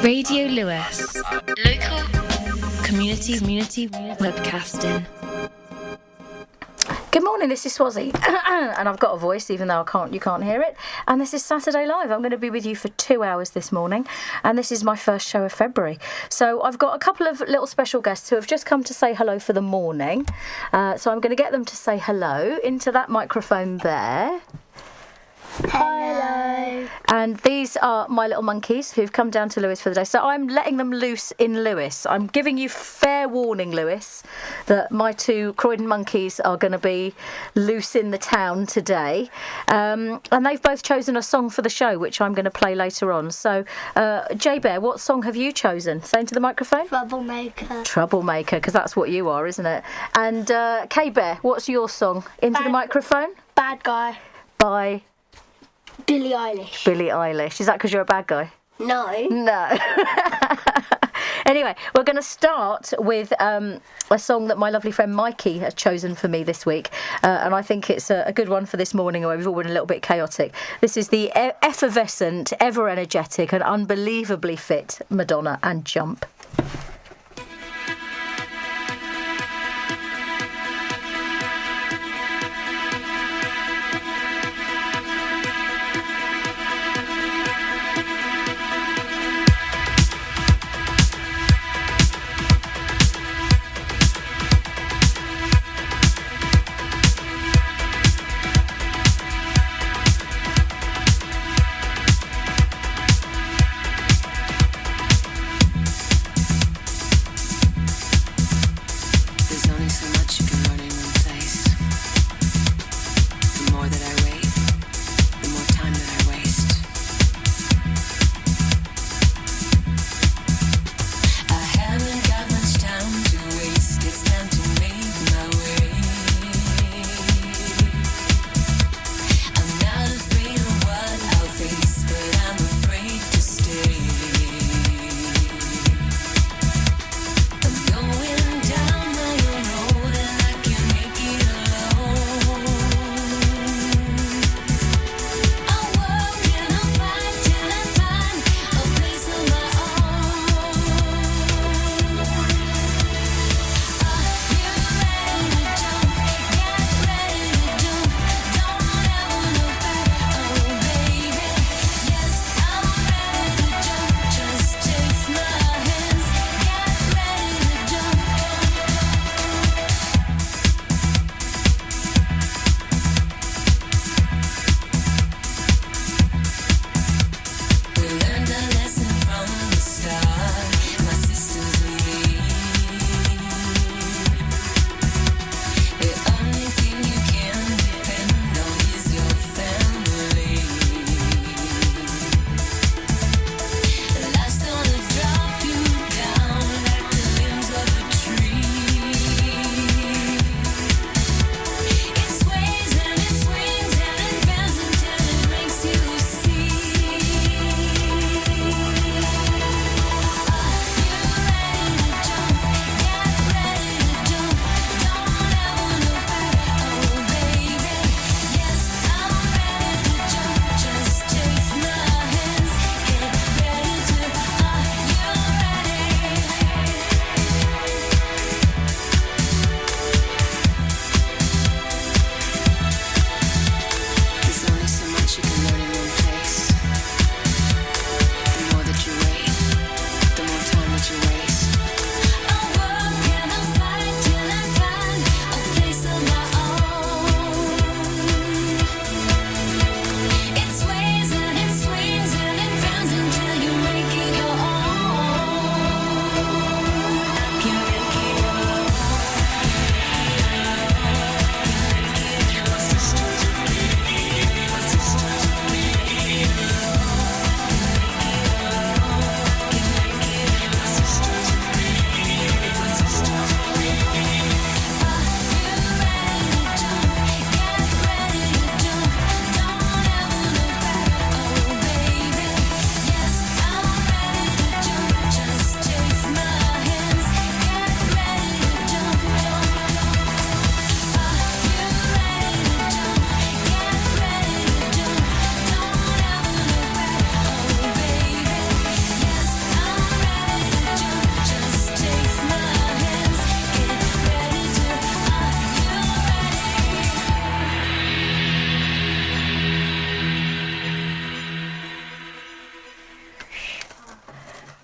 Radio Lewes. Local community webcasting. Good morning, this is Swazzy, and I've got a voice even though you can't hear it, and this is Saturday Live. I'm going to be with you for 2 hours this morning, and this is my first show of February. So I've got a couple of little special guests who have just come to say hello for the morning, so I'm going to get them to say hello into that microphone there. Hello. And these are my little monkeys who've come down to Lewes for the day. So I'm letting them loose in Lewes. I'm giving you fair warning, Lewes, that my two Croydon monkeys are going to be loose in the town today. And they've both chosen a song for the show, which I'm going to play later on. So, J Bear, what song have you chosen? Say into the microphone. Troublemaker. Troublemaker, because that's what you are, isn't it? And K Bear, what's your song? Into the microphone. Bad Guy. By Billie Eilish. Billie Eilish. Is that because you're a bad guy? No. No. Anyway, we're going to start with a song that my lovely friend Mikey has chosen for me this week, and I think it's a good one for this morning where we've all been a little bit chaotic. This is the effervescent, ever energetic and unbelievably fit Madonna and Jump.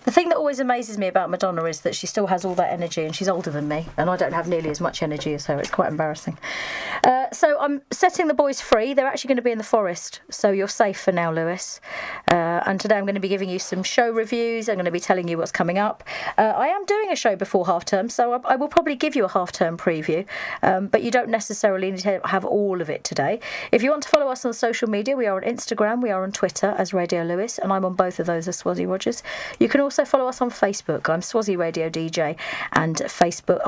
The thing that always amazes me about Madonna is that she still has all that energy, and she's older than me, and I don't have nearly as much energy as her. It's quite embarrassing. So I'm setting the boys free. They're actually going to be in the forest, so you're safe for now, Lewis. And today I'm going to be giving you some show reviews. I'm going to be telling you what's coming up. I am doing a show before half term, so I will probably give you a half term preview, but you don't necessarily need to have all of it today. If you want to follow us on social media, we are on Instagram, we are on Twitter as Radio Lewis, and I'm on both of those as Swazi Rogers. You can also follow us on Facebook. I'm Swazi Radio DJ, and on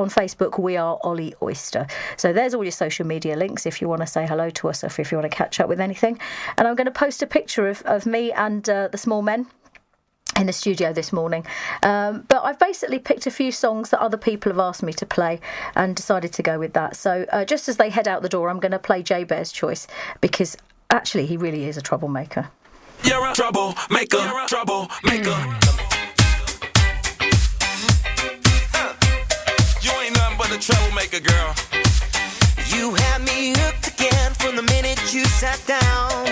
Facebook we are Ollie Oyster. So there's all your social media links if you want to say hello to us, or if you want to catch up with anything. And I'm going to post a picture of me and the small men in the studio this morning, but I've basically picked a few songs that other people have asked me to play and decided to go with that. So just as they head out the door, I'm going to play Jay Bear's Choice, because actually he really is a troublemaker. You're a troublemaker, troublemaker. You ain't nothing but a troublemaker, girl. You had me hooked again from the minute you sat down.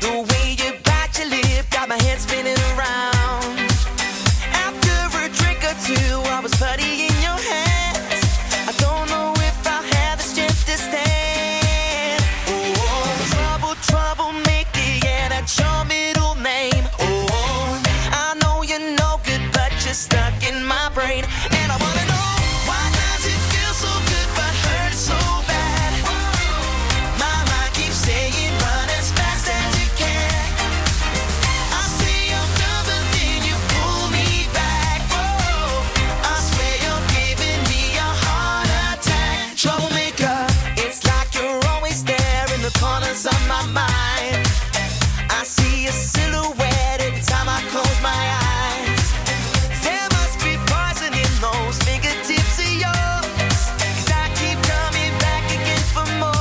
The way you bite your lip got my head spinning around. After a drink or two, I was putty in your hands. I don't know if I'll have the strength to stand. Oh, troublemaker, yeah, that's your middle name. Oh, I know you're no good, but you're stuck in my brain. And I wanna know, why does it feel so good but hurt so bad? My mind keeps saying run as fast as you can. I say I'm done, but then you pull me back. Oh, I swear you're giving me a heart attack. Troublemaker, it's like you're always there in the corners of my mind. I see a silhouette every time I close my eyes. There must be poison in those fingertips of yours, 'cause I keep coming back again for more.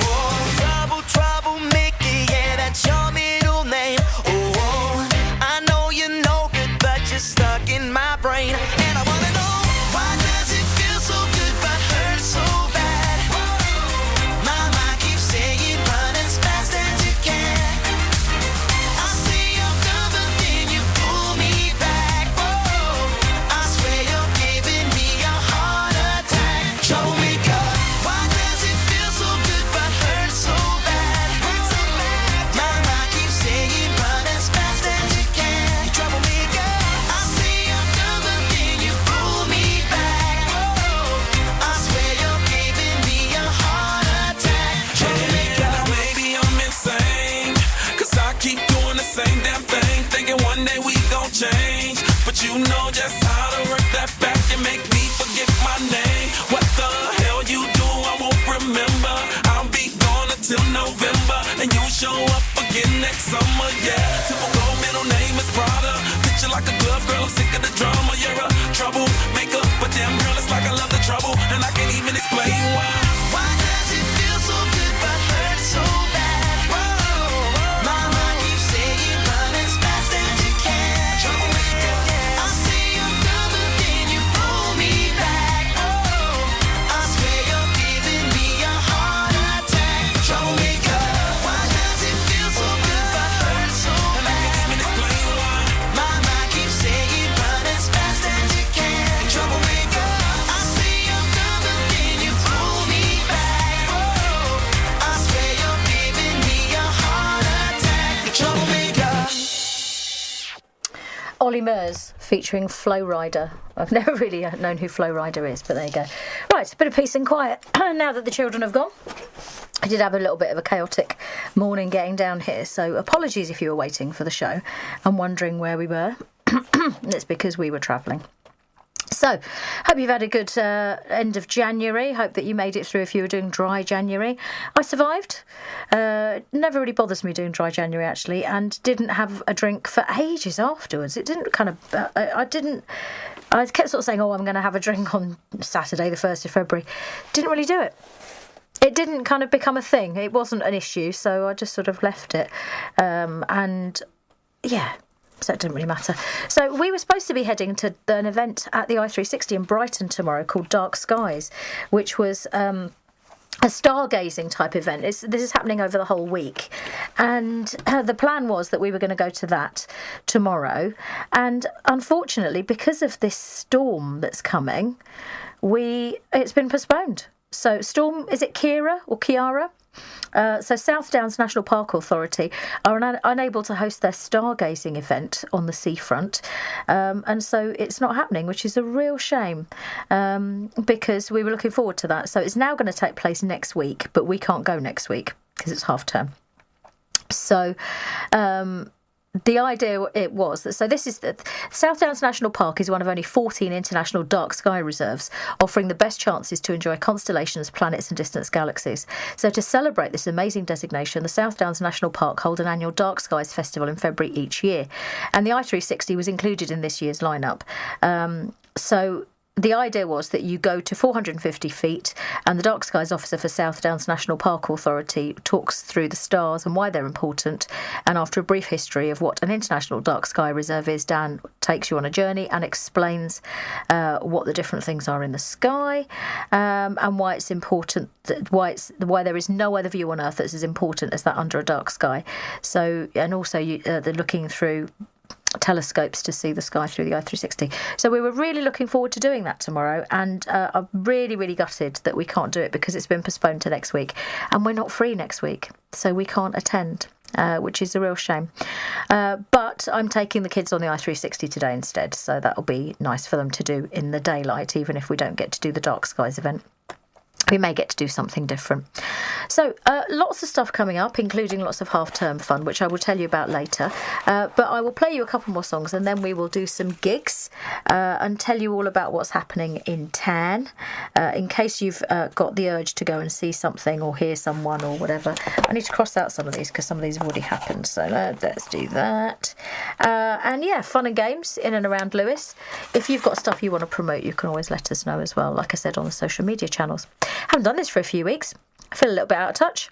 Oh, troublemaker, yeah, that's your middle name. Oh, I know you're no good, but you're stuck in my brain. And I wanna know, why does it feel so good but hurt so bad? My mind keeps saying run as fast as you can. I say I'm done, but then you pull me back. Oh, I swear you're giving me a heart attack. Troublemaker, why does it feel so good but hurt so bad? My mind keeps saying run as fast as you can. Troublemaker, I say I'm done, but then you pull me back. Oh, I swear you're giving me a heart attack. Troublemaker. Now maybe I'm insane, 'cause I keep doing the same damn thing, thinking one day we gon' change. But you know just how to work that back and make me forget my name. What the hell you do, I won't remember. I'll be gone until November, and you show up again next summer, yeah. Typical middle name is Prada. Picture like a glove, girl, I'm sick of the drama. You're a troublemaker, but damn girl, it's like I love the trouble, and I can't even explain why. Why does it feel so good but hurt so bad? My mind keeps saying run as fast as you can. I say I'm done, but then you pull me back. Oh, I swear you're giving me a heart attack. Troublemaker, why does it feel so good but hurt so bad? My mind keeps saying run as fast as you can. Troublemaker, I say I'm done, but then you pull me back. Oh, I swear you're giving me a heart attack. Troublemaker. Ollie Murs featuring Flow Rider. I've never really known who Flow Rider is, but there you go. Right, a bit of peace and quiet now that the children have gone. I did have a little bit of a chaotic morning getting down here, so apologies if you were waiting for the show and wondering where we were. It's because we were travelling. So, hope you've had a good end of January. Hope that you made it through if you were doing dry January. I survived. Never really bothers me doing dry January, actually, and didn't have a drink for ages afterwards. It didn't kind of... I kept sort of saying, I'm going to have a drink on Saturday, the 1st of February. Didn't really do it. It didn't kind of become a thing. It wasn't an issue, so I just sort of left it. And, yeah... So it didn't really matter. So we were supposed to be heading to an event at the I360 in Brighton tomorrow called Dark Skies, which was a stargazing type event. This is happening over the whole week, and the plan was that we were going to go to that tomorrow, and unfortunately, because of this storm that's coming, it's been postponed. So storm, is it Kira or Kiara? So South Downs National Park Authority are unable to host their stargazing event on the seafront, and so it's not happening, which is a real shame, because we were looking forward to that. So it's now going to take place next week, but we can't go next week because it's half term. So the idea was that, so this is the South Downs National Park is one of only 14 international dark sky reserves, offering the best chances to enjoy constellations, planets and distant galaxies. So to celebrate this amazing designation, the South Downs National Park hold an annual Dark Skies Festival in February each year, and the i360 was included in this year's lineup. So the idea was that you go to 450 feet, and the Dark Skies officer for South Downs National Park Authority talks through the stars and why they're important. And after a brief history of what an international dark sky reserve is, Dan takes you on a journey and explains what the different things are in the sky, and why it's important, why there is no other view on Earth that's as important as that under a dark sky. So, and also they're looking through telescopes to see the sky through the i360. So we were really looking forward to doing that tomorrow, and I'm really, really gutted that we can't do it because it's been postponed to next week, and we're not free next week, so we can't attend, which is a real shame. But I'm taking the kids on the i360 today instead, so that'll be nice for them to do in the daylight, even if we don't get to do the Dark Skies event. We may get to do something different. So lots of stuff coming up, including lots of half-term fun, which I will tell you about later. But I will play you a couple more songs, and then we will do some gigs and tell you all about what's happening in Tann, in case you've got the urge to go and see something or hear someone or whatever. I need to cross out some of these because some of these have already happened. So let's do that. And yeah, fun and games in and around Lewes. If you've got stuff you want to promote, you can always let us know as well, like I said, on the social media channels. Haven't done this for a few weeks. I feel a little bit out of touch.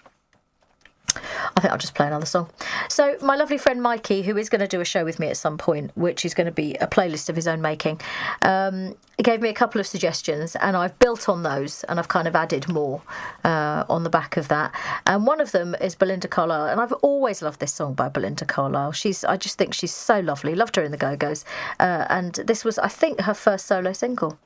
I think I'll just play another song. So my lovely friend Mikey, who is going to do a show with me at some point, which is going to be a playlist of his own making, gave me a couple of suggestions, and I've built on those, and I've kind of added more on the back of that. And one of them is Belinda Carlisle, and I've always loved this song by Belinda Carlisle. I just think she's so lovely. Loved her in the Go-Go's, and this was, I think, her first solo single.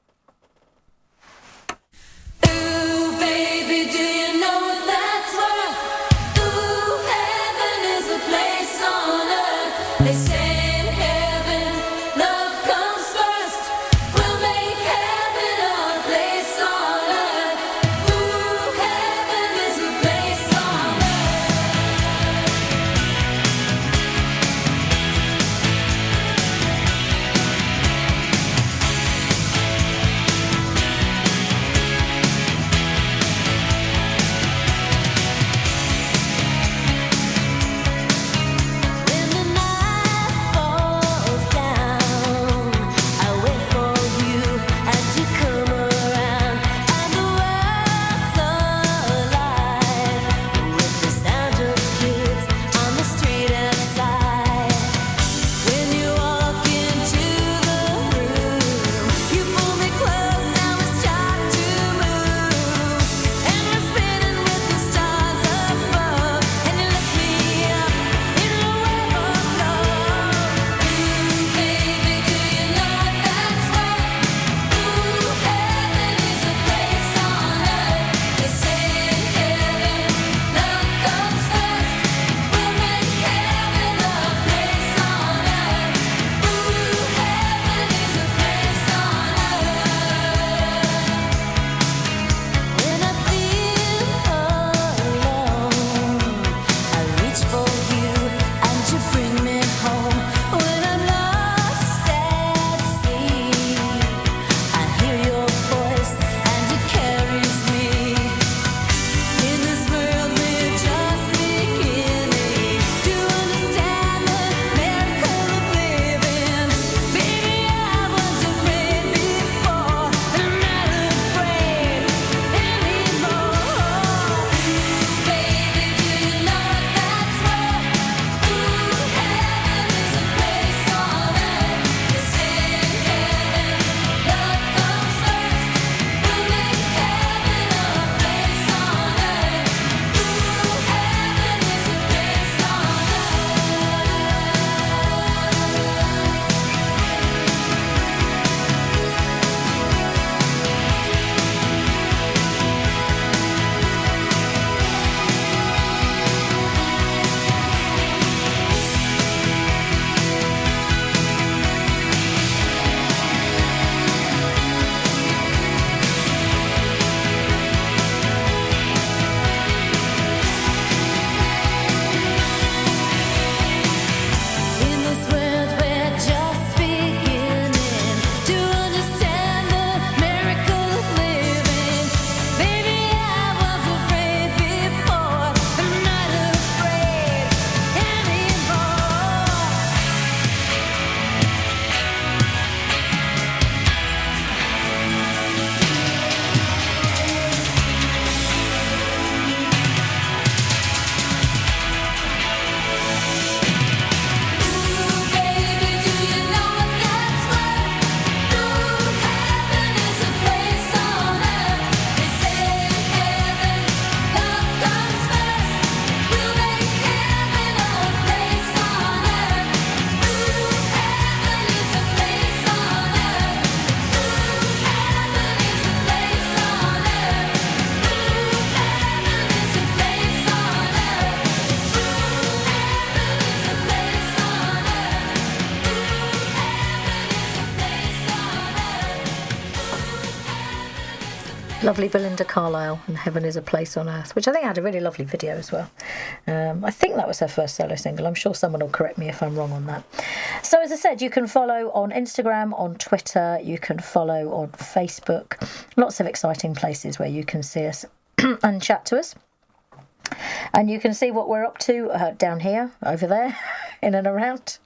Lovely Belinda Carlisle and Heaven is a Place on Earth, which I think had a really lovely video as well. I think that was her first solo single. I'm sure someone will correct me if I'm wrong on that. So as I said, you can follow on Instagram, on Twitter, you can follow on Facebook. Lots of exciting places where you can see us and chat to us. And you can see what we're up to down here, over there, in and around.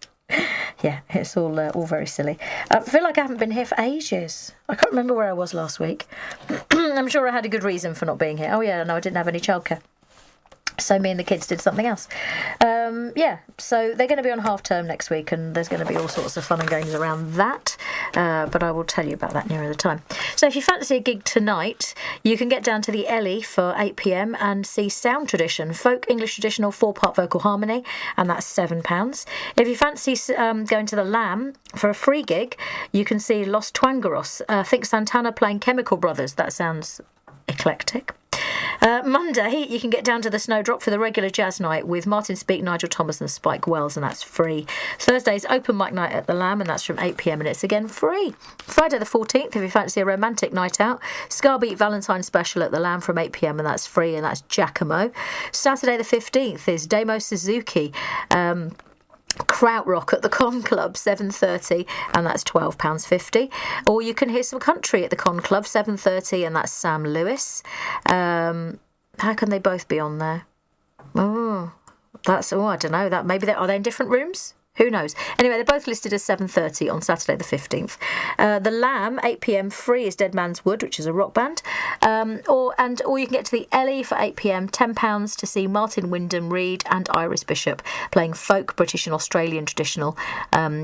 Yeah, it's all very silly. I feel like I haven't been here for ages. I can't remember where I was last week. I'm sure I had a good reason for not being here. Oh yeah, no, I didn't have any childcare. So me and the kids did something else. So they're going to be on half term next week, and there's going to be all sorts of fun and games around that. But I will tell you about that nearer the time. So if you fancy a gig tonight, you can get down to the Ellie for 8 p.m. and see Sound Tradition, folk English traditional 4-part vocal harmony, and that's £7. If you fancy going to the Lamb for a free gig, you can see Los Twangaros. Think Santana playing Chemical Brothers. That sounds eclectic. Monday, you can get down to the Snowdrop for the regular jazz night with Martin Speake, Nigel Thomas and Spike Wells, and that's free. Thursday's open mic night at the Lamb, and that's from 8 p.m. and it's again free. Friday the 14th, if you fancy a romantic night out, Scarbeat Valentine special at the Lamb from 8 p.m. and that's free, and that's Giacomo. Saturday the 15th is Damo Suzuki. Krautrock at the Con Club, 7:30, and that's £12.50. Or you can hear some country at the Con Club, 7:30, and that's Sam Lewes. How can they both be on there? I don't know. That maybe are they in different rooms? Who knows? Anyway, they're both listed as 7:30 on Saturday the 15th. The Lamb, 8 p.m. free, is Dead Man's Wood, which is a rock band. Or you can get to the Ellie for 8 p.m, £10 to see Martin Wyndham Reed and Iris Bishop playing folk, British and Australian traditional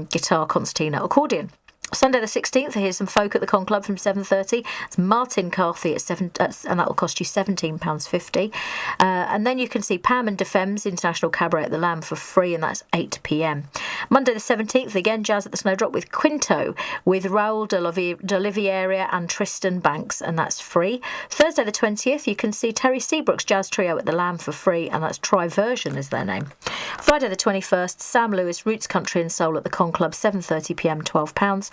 guitar, concertina, accordion. Sunday the 16th, here's some folk at the Con Club from 7:30. It's Martin Carthy at and that will cost you £17.50. And then you can see Pam and DeFems International Cabaret at the Lamb for free, and that's 8 p.m. Monday the 17th, again jazz at the Snowdrop with Quinto, with Raoul de Oliviera and Tristan Banks, and that's free. Thursday the 20th, you can see Terry Seabrook's Jazz Trio at the Lamb for free, and that's Triversion is their name. Friday the 21st, Sam Lewis Roots Country and Soul at the Con Club, 7:30 p.m, £12.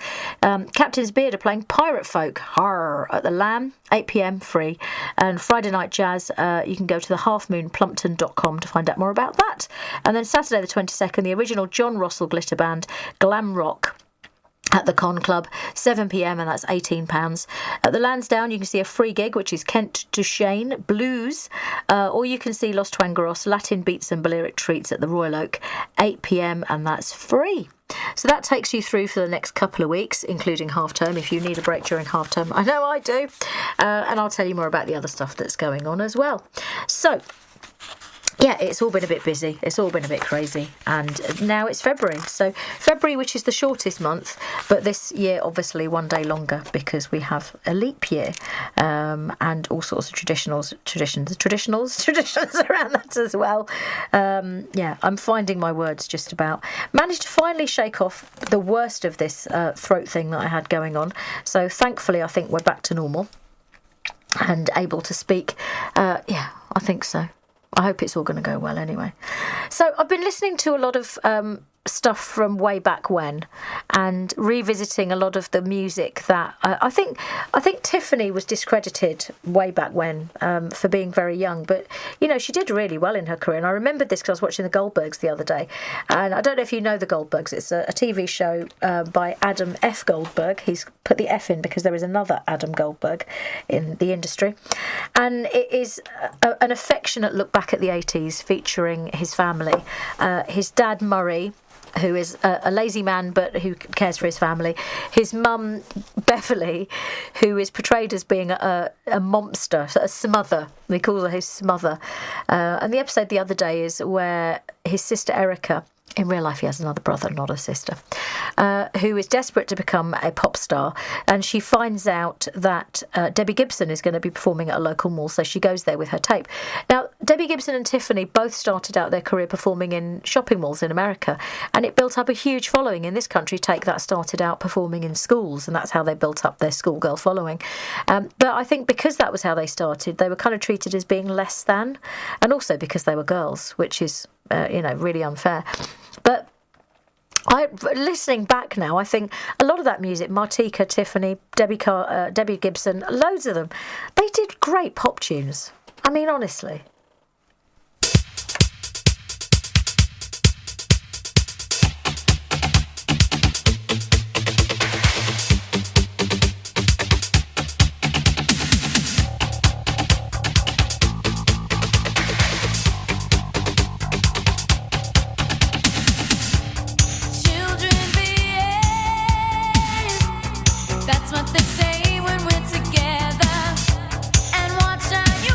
Captain's Beard are playing Pirate Folk at the Lamb, 8 p.m, free. And Friday Night Jazz, you can go to the halfmoonplumpton.com to find out more about that. And then Saturday the 22nd, the original John Russell Glitter Band, Glam Rock, at the Con Club, 7 p.m, and that's £18. At the Lansdowne, you can see a free gig, which is Kent Duchesne Blues, or you can see Los Twangaros, Latin Beats and Balearic Treats at the Royal Oak, 8 p.m, and that's free. So that takes you through for the next couple of weeks, including half term, if you need a break during half term. I know I do. And I'll tell you more about the other stuff that's going on as well. So, yeah, it's all been a bit busy. It's all been a bit crazy. And now it's February. So February, which is the shortest month, but this year, obviously, one day longer because we have a leap year and all sorts of traditions around that as well. I'm finding my words just about. Managed to finally shake off the worst of this throat thing that I had going on. So thankfully, I think we're back to normal and able to speak. I think so. I hope it's all going to go well anyway. So I've been listening to a lot of stuff from way back when and revisiting a lot of the music that I think Tiffany was discredited way back when for being very young, but you know, she did really well in her career. And I remembered this because I was watching the Goldbergs the other day, and I don't know if you know the Goldbergs. It's a TV show by Adam F. Goldberg. He's put the F in because there is another Adam Goldberg in the industry, and it is an affectionate look back at the 80s featuring his family. His dad Murray, who is a lazy man but who cares for his family. His mum, Beverly, who is portrayed as being a monster, a smother. He calls her his smother. And the episode the other day is where his sister Erica, in real life he has another brother, not a sister, who is desperate to become a pop star, and she finds out that Debbie Gibson is going to be performing at a local mall, so she goes there with her tape. Now, Debbie Gibson and Tiffany both started out their career performing in shopping malls in America, and it built up a huge following. In this country, Take That started out performing in schools, and that's how they built up their schoolgirl following. But I think because that was how they started, they were kind of treated as being less than, and also because they were girls, which is really unfair. But Listening back now, I think a lot of that music, Martika, Tiffany, Debbie Gibson, loads of them, they did great pop tunes. I mean, honestly. That's what they say when we're together. And watch how you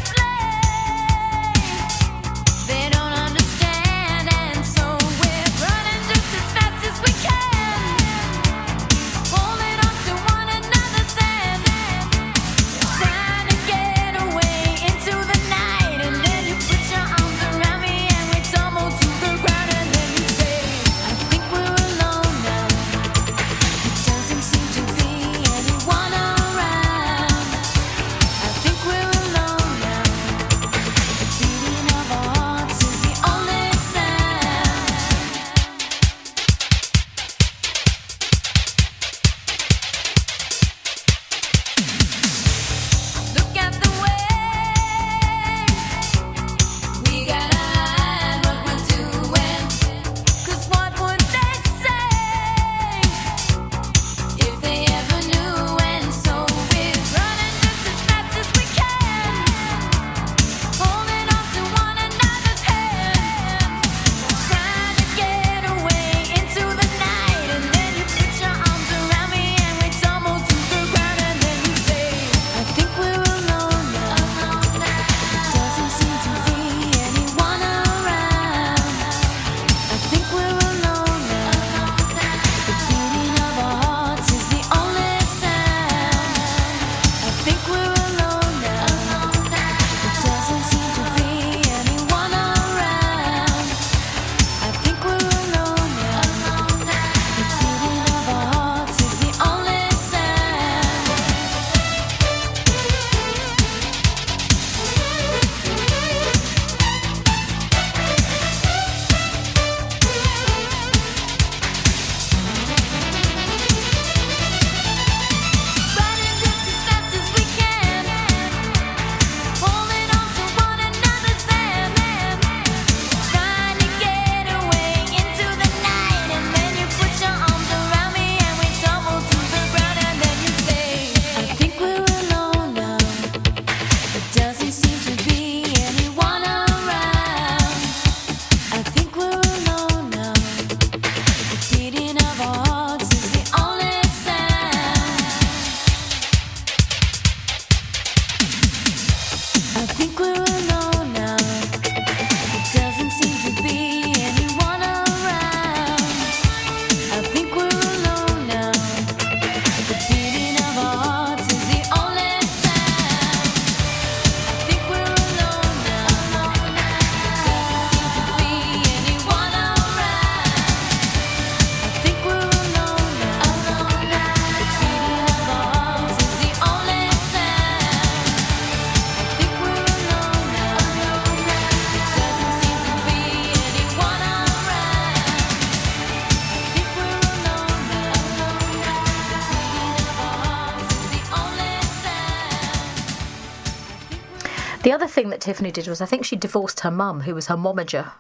The other thing that Tiffany did was I think she divorced her mum, who was her momager.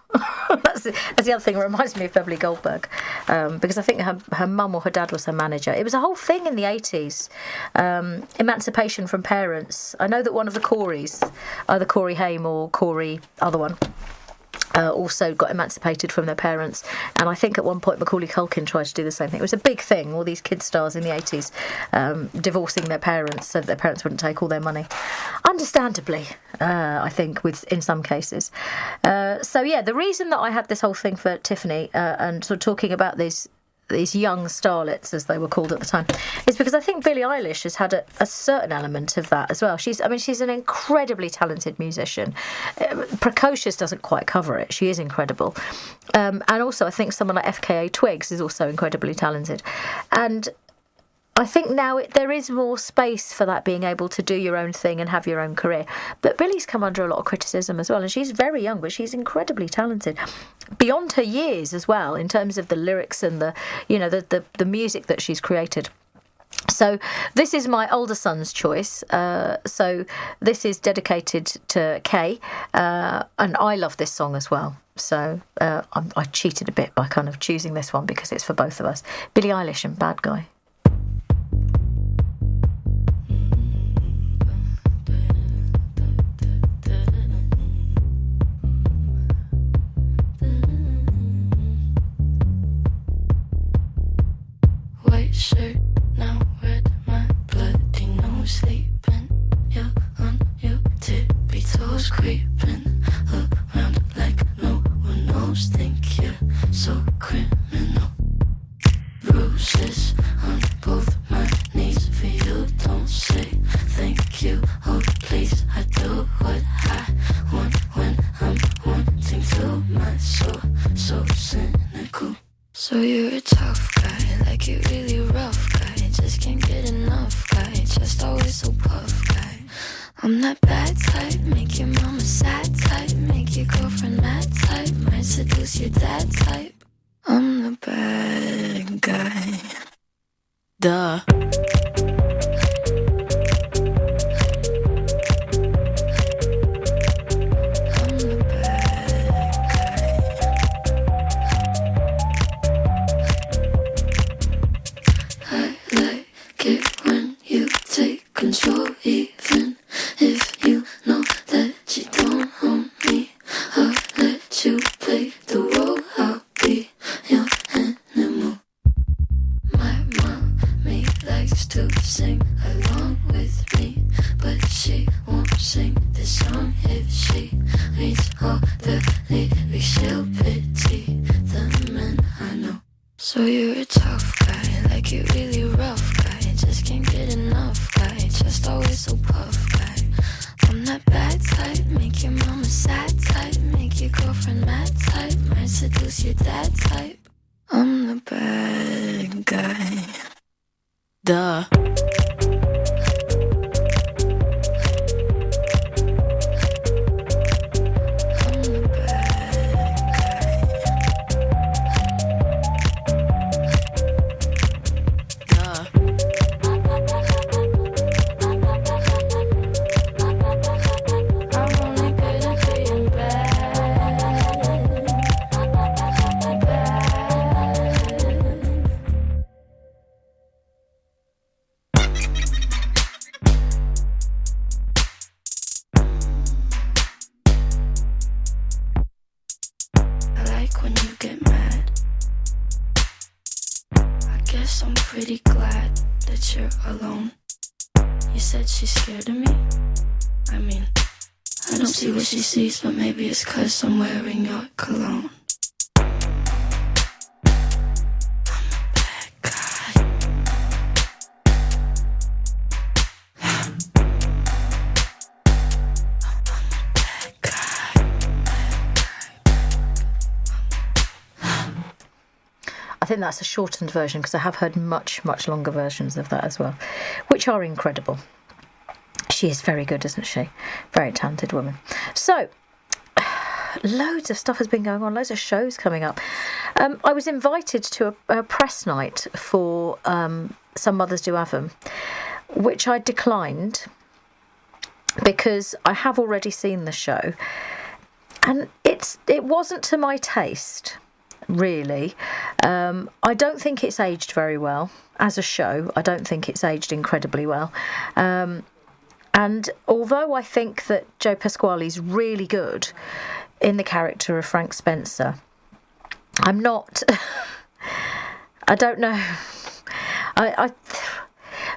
That's the other thing that reminds me of Beverly Goldberg, because I think her mum or her dad was her manager. It was a whole thing in the 80s, emancipation from parents. I know that one of the Coreys, either Corey Haim or Corey, other one, also got emancipated from their parents, and I think at one point Macaulay Culkin tried to do the same thing. It was a big thing, all these kid stars in the 80s divorcing their parents so that their parents wouldn't take all their money, understandably, I think, in some cases. So yeah, the reason that I had this whole thing for Tiffany and sort of talking about these young starlets, as they were called at the time, is because I think Billie Eilish has had a certain element of that as well. She's an incredibly talented musician. Precocious doesn't quite cover it. She is incredible. And also I think someone like FKA Twigs is also incredibly talented. And I think now there is more space for that, being able to do your own thing and have your own career. But Billy's come under a lot of criticism as well, and she's very young, but she's incredibly talented, beyond her years as well, in terms of the lyrics and the music that she's created. So this is my older son's choice. So this is dedicated to Kay, and I love this song as well. So I cheated a bit by kind of choosing this one because it's for both of us. Billie Eilish and Bad Guy. White shirt, now red, my bloody nose sleeping. You're on your tippy toes, creeping around like no one knows. Think you're so criminal. Bruises on both my knees for you. Don't say thank you, oh please. I do what I want when I'm wanting to. My soul so cynical. So you're a tough guy, like you really rough guy. Just can't get enough guy, just always so puff guy. I'm that bad type, make your mama sad type, make your girlfriend mad type, might seduce your dad type. I'm the bad guy. Duh. Control, even if you know that you don't own me. I'll let you play the role, I'll be your animal. My mommy likes to sing along with me, but she won't sing this song if she reads all the lyrics. She'll pity the men I know. So you're a tough guy, like you really rough guy. Just can't get enough guy, just always so puff guy. I'm that bad type, make your mama sad type, make your girlfriend mad type, might seduce your dad type. I'm the bad guy. Duh. I'm pretty glad that you're alone. You said she's scared of me? I mean, I don't see what she sees, but maybe it's 'cause I'm wearing your cologne. I think that's a shortened version because I have heard much, much longer versions of that as well, which are incredible. She is very good, isn't she? Very talented woman. So, loads of stuff has been going on, loads of shows coming up. I was invited to a press night for Some Mothers Do Have 'Em, which I declined because I have already seen the show and it wasn't to my taste. Really. I don't think it's aged very well as a show. I don't think it's aged incredibly well. And although I think that Joe Pasquale's really good in the character of Frank Spencer, I'm not... I don't know.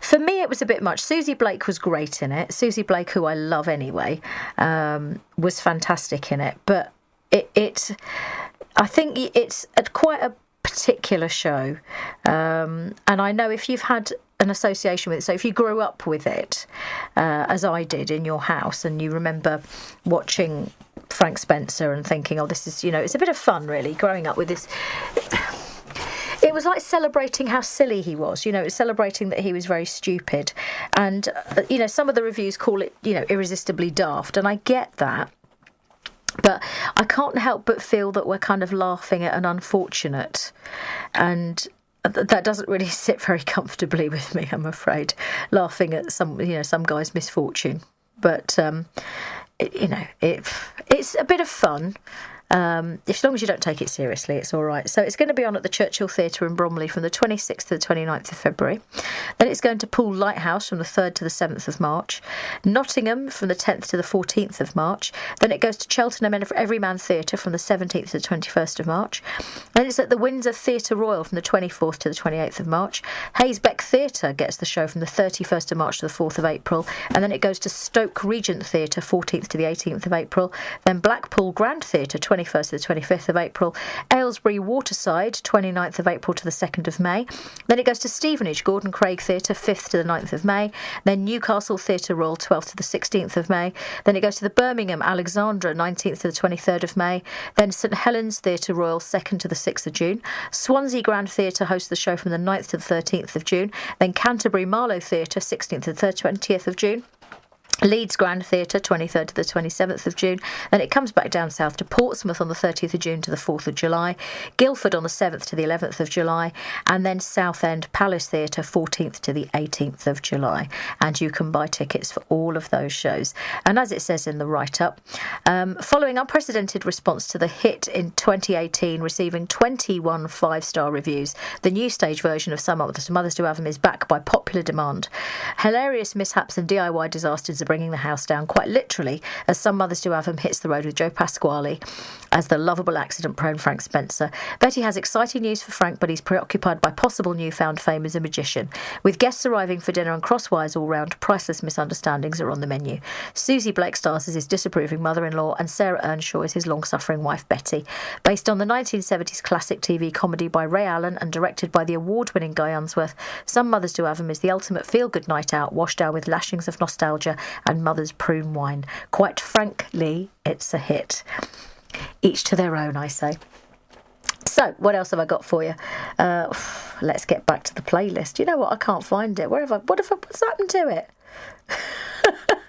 For me, it was a bit much. Susie Blake was great in it. Susie Blake, who I love anyway, was fantastic in it. But I think it's quite a particular show, and I know if you've had an association with it, so if you grew up with it, as I did in your house, and you remember watching Frank Spencer and thinking, oh, this is, it's a bit of fun really, growing up with this. it was like celebrating how silly he was. You know, it was celebrating that he was very stupid. And, you know, some of the reviews call it, you know, irresistibly daft. And I get that. But I can't help but feel that we're kind of laughing at an unfortunate, and that doesn't really sit very comfortably with me, I'm afraid, laughing at some guy's misfortune. But it's a bit of fun. As long as you don't take it seriously, it's all right. So it's going to be on at the Churchill Theatre in Bromley from the 26th to the 29th of February. Then it's going to Poole Lighthouse from the 3rd to the 7th of March. Nottingham from the 10th to the 14th of March. Then it goes to Cheltenham Everyman Theatre from the 17th to the 21st of March. Then it's at the Windsor Theatre Royal from the 24th to the 28th of March. Hayesbeck Theatre gets the show from the 31st of March to the 4th of April. And then it goes to Stoke Regent Theatre, 14th to the 18th of April. Then Blackpool Grand Theatre, 21st to the 25th of April. Aylesbury Waterside, 29th of April to the 2nd of May. Then it goes to Stevenage Gordon Craig Theatre, 5th to the 9th of May. Then Newcastle Theatre Royal, 12th to the 16th of May. Then it goes to the Birmingham Alexandra, 19th to the 23rd of May. Then St Helens Theatre Royal, 2nd to the 6th of June. Swansea Grand Theatre hosts the show from the 9th to the 13th of June. Then Canterbury Marlow Theatre, 16th to the 20th of June. Leeds Grand Theatre, 23rd to the 27th of June. Then it comes back down south to Portsmouth on the 30th of June to the 4th of July. Guildford on the 7th to the 11th of July. And then Southend Palace Theatre, 14th to the 18th of July. And you can buy tickets for all of those shows. And as it says in the write-up, following unprecedented response to the hit in 2018, receiving 21 5-star reviews, the new stage version of Some Mothers Do Have 'Em is back by popular demand. Hilarious mishaps and DIY disasters are bringing the house down, quite literally, as Some Mothers Do Have 'Em hits the road with Joe Pasquale as the lovable accident-prone Frank Spencer. Betty has exciting news for Frank, but he's preoccupied by possible newfound fame as a magician. With guests arriving for dinner and crosswires all round, priceless misunderstandings are on the menu. Susie Blake stars as his disapproving mother-in-law, and Sarah Earnshaw is his long-suffering wife, Betty. Based on the 1970s classic TV comedy by Ray Allen and directed by the award-winning Guy Unsworth, Some Mothers Do Have 'Em is the ultimate feel-good night out, washed down with lashings of nostalgia and mother's prune wine. Quite frankly, it's a hit. Each to their own, I say. So, what else have I got for you? Let's get back to the playlist. You know what? I can't find it. What's happened to it?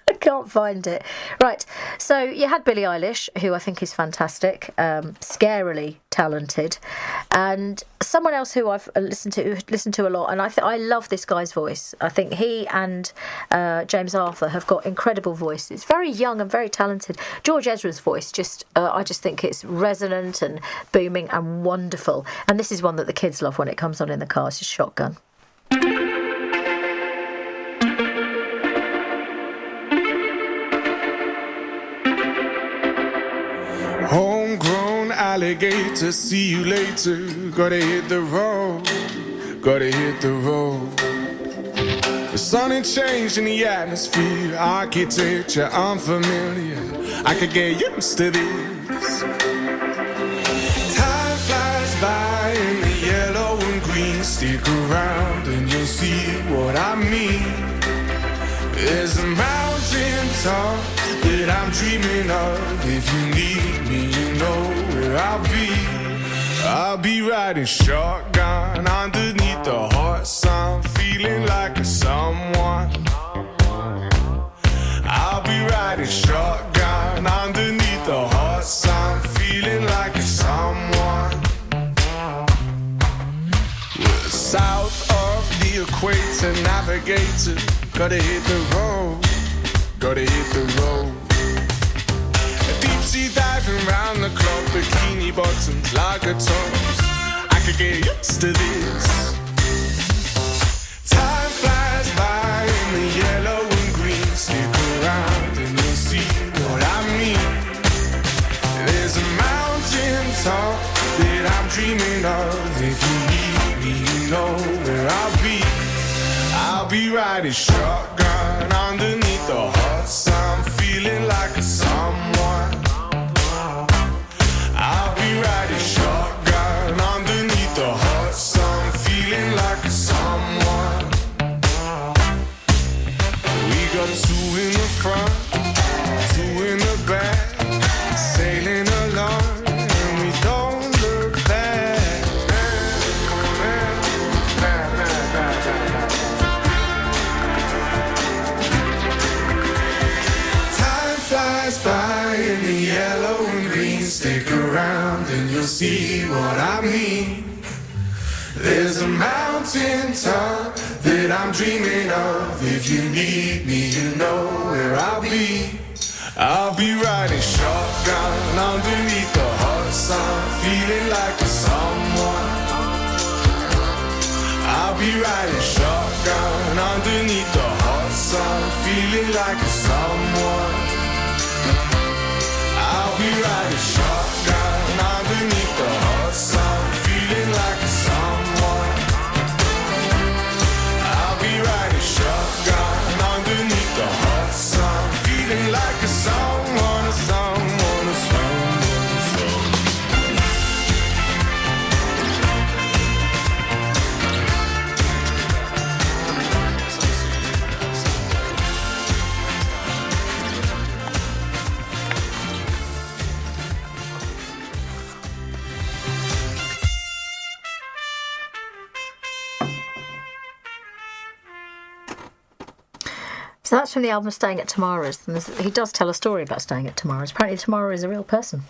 I can't find it. Right, so you had Billie Eilish, who I think is fantastic, scarily talented, and someone else who I've listened to a lot, and I love this guy's voice. I think he and James Arthur have got incredible voices. Very young and very talented. George Ezra's voice, I just think it's resonant and booming and wonderful. And this is one that the kids love when it comes on in the car. It's just Shotgun. Homegrown alligator, see you later. Gotta hit the road, gotta hit the road. The sun ain't changed in the atmosphere, architecture unfamiliar. I could get used to this. Time flies by in the yellow and green. Stick around and you'll see what I mean. There's a mountain top that I'm dreaming of. If you need me, you know where I'll be. I'll be riding shotgun underneath the hot sun, feeling like a someone. I'll be riding shotgun underneath the hot sun, feeling like a someone. We're south of the equator, navigator. Gotta hit the road, gotta hit the road. Deep sea diving round the clock, bikini bottoms, lager tops. I could get used to this. Time flies by in the yellow and green. Stick around and you'll see what I mean. There's a mountain top that I'm dreaming of. If you need me, you know where I'll be. I'll be riding shotgun underneath the hot sun, feeling like a someone. I'll be riding shotgun underneath the hot sun, feeling like a someone. We got two in the front, two in the back, sailing along and we don't look back. see what I mean. There's a mountain top that I'm dreaming of. If you need me, you know where I'll be. I'll be riding shotgun underneath the hot sun, feeling like a someone. I'll be riding shotgun underneath the hot sun, feeling like a someone. I'll be riding shotgun underneath the hot sun, feeling like a someone. I'll be riding shotgun underneath the hot sun, feeling like a someone, a someone, a someone, a someone. So that's from the album Staying at Tamara's. And he does tell a story about staying at Tamara's. Apparently Tamara is a real person.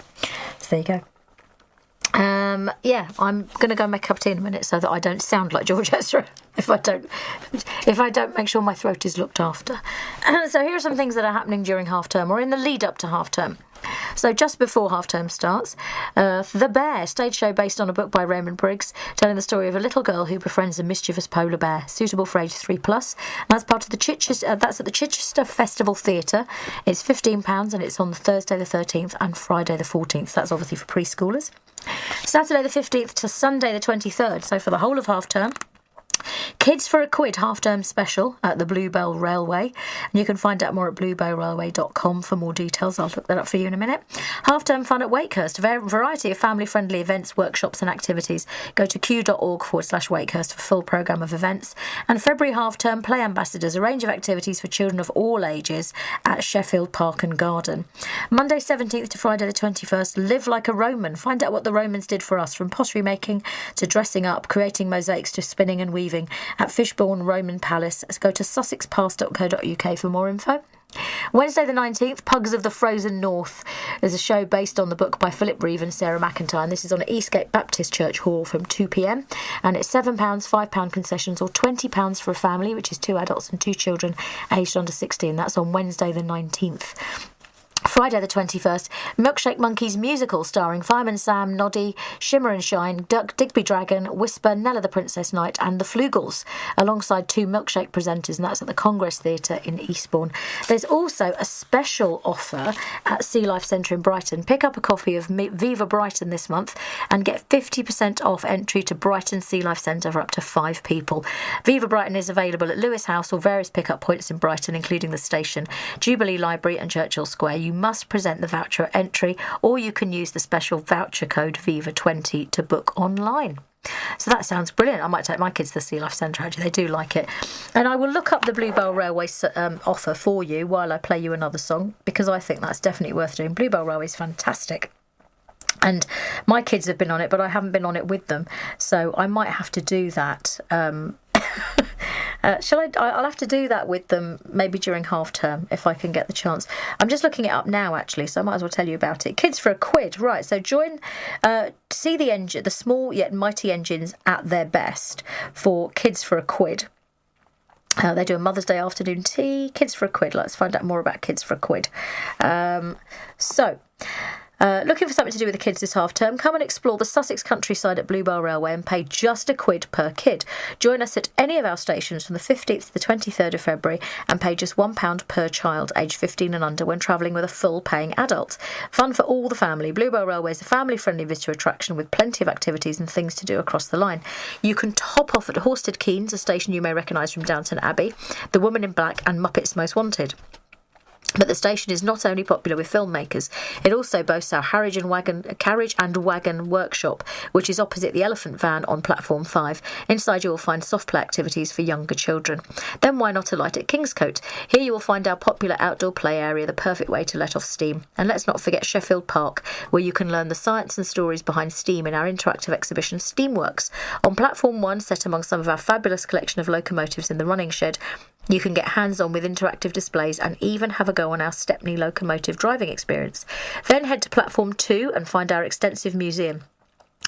So there you go. Yeah, I'm going to go make a cup of tea in a minute so that I don't sound like George Ezra if I don't make sure my throat is looked after. So here are some things that are happening during half term or in the lead up to half term. So just before half term starts, The Bear, stage show based on a book by Raymond Briggs, telling the story of a little girl who befriends a mischievous polar bear, suitable for age 3+. And that's part of the Chichester. That's at the Chichester Festival Theatre. It's £15 and it's on Thursday the 13th and Friday the 14th. So that's obviously for preschoolers. Saturday the 15th to Sunday the 23rd. So for the whole of half term. Kids for a Quid half-term special at the Bluebell Railway. And you can find out more at bluebellrailway.com for more details. I'll look that up for you in a minute. Half-term fun at Wakehurst. A variety of family-friendly events, workshops and activities. Go to q.org/Wakehurst for full programme of events. And February half-term play ambassadors. A range of activities for children of all ages at Sheffield Park and Garden. Monday 17th to Friday the 21st. Live like a Roman. Find out what the Romans did for us, from pottery making to dressing up, creating mosaics to spinning and weaving at Fishbourne Roman Palace. Go to sussexpass.co.uk for more info. Wednesday the 19th, Pugs of the Frozen North. There's a show based on the book by Philip Reeve and Sarah McIntyre, and this is on at Eastgate Baptist Church Hall from 2 p.m. and it's £7, £5 concessions, or £20 for a family, which is 2 adults and 2 children aged under 16. That's on Wednesday the 19th. Friday the 21st, Milkshake Monkeys musical starring Fireman Sam, Noddy, Shimmer and Shine, Duck, Digby Dragon, Whisper, Nella the Princess Knight and the Flugels, alongside 2 Milkshake presenters, and that's at the Congress Theatre in Eastbourne. There's also a special offer at Sea Life Centre in Brighton. Pick up a copy of Viva Brighton this month and get 50% off entry to Brighton Sea Life Centre for up to 5 people. Viva Brighton is available at Lewes House or various pick-up points in Brighton, including the station, Jubilee Library and Churchill Square. You must present the voucher at entry, or you can use the special voucher code VIVA20 to book online. So that sounds brilliant. I might take my kids to the Sea Life Centre, actually. They do like it. And I will look up the Bluebell Railway offer for you while I play you another song, because I think that's definitely worth doing. Bluebell Railway is fantastic. And my kids have been on it, but I haven't been on it with them. So I might have to do that. I'll have to do that with them maybe during half term if I can get the chance. I'm just looking it up now, actually, so I might as well tell you about it. Kids for a Quid, right? So see the small yet mighty engines at their best for Kids for a Quid. They do a Mother's Day afternoon tea. Kids for a Quid. Let's find out more about Kids for a Quid. Looking for something to do with the kids this half term? Come and explore the Sussex countryside at Bluebell Railway and pay just a quid per kid. Join us at any of our stations from the 15th to the 23rd of February and pay just £1 per child aged 15 and under when travelling with a full paying adult. Fun for all the family. Bluebell Railway is a family friendly visitor attraction with plenty of activities and things to do across the line. You can top off at Horsted Keynes, a station you may recognise from Downton Abbey, The Woman in Black and Muppets Most Wanted. But the station is not only popular with filmmakers, it also boasts our carriage and wagon workshop, which is opposite the Elephant Van on Platform 5. Inside you will find soft play activities for younger children. Then why not alight at Kingscote? Here you will find our popular outdoor play area, the perfect way to let off steam. And let's not forget Sheffield Park, where you can learn the science and stories behind steam in our interactive exhibition Steamworks. On Platform 1, set among some of our fabulous collection of locomotives in the running shed, you can get hands-on with interactive displays and even have a go on our Stepney locomotive driving experience. Then head to Platform 2 and find our extensive museum.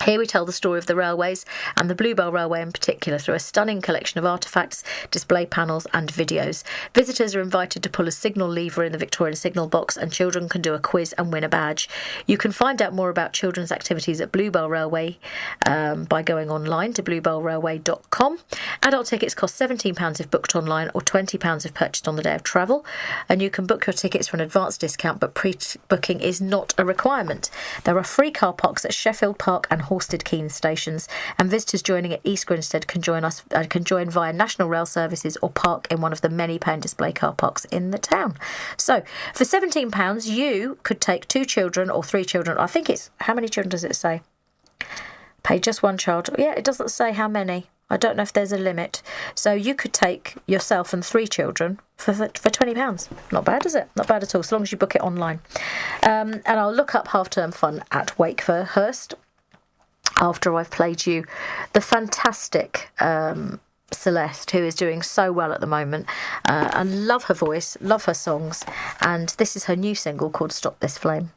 Here we tell the story of the railways and the Bluebell Railway in particular through a stunning collection of artefacts, display panels and videos. Visitors are invited to pull a signal lever in the Victorian signal box and children can do a quiz and win a badge. You can find out more about children's activities at Bluebell Railway by going online to bluebellrailway.com. Adult tickets cost £17 if booked online or £20 if purchased on the day of travel. And you can book your tickets for an advance discount, but pre-booking is not a requirement. There are free car parks at Sheffield Park and Horsted Keynes stations, and visitors joining at East Grinstead can join via National Rail Services or park in one of the many pay and display car parks in the town. So for £17 you could take 2 children or 3 children. I think it's, how many children does it say? Pay just one child. Yeah, it doesn't say how many. I don't know if there's a limit. So you could take yourself and 3 children for £20. Not bad, is it? Not bad at all, as long as you book it online. And I'll look up half-term fun at Wakeford after I've played you the fantastic Celeste, who is doing so well at the moment. And love her voice, love her songs. And this is her new single called Stop This Flame.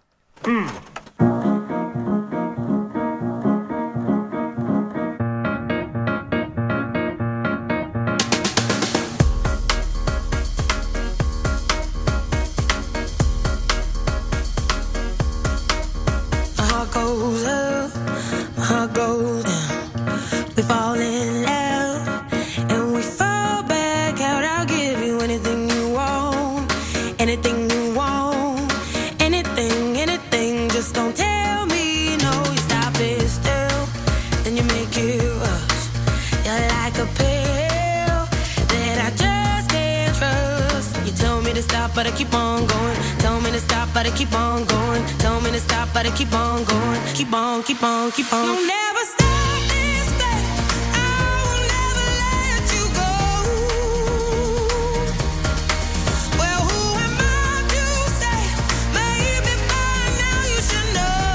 But I keep on going. Tell me to stop, but I keep on going. Tell me to stop, but I keep on going. Keep on, keep on, keep on. You'll never stop this thing. I will never let you go. Well, who am I to say? Maybe by now you should know.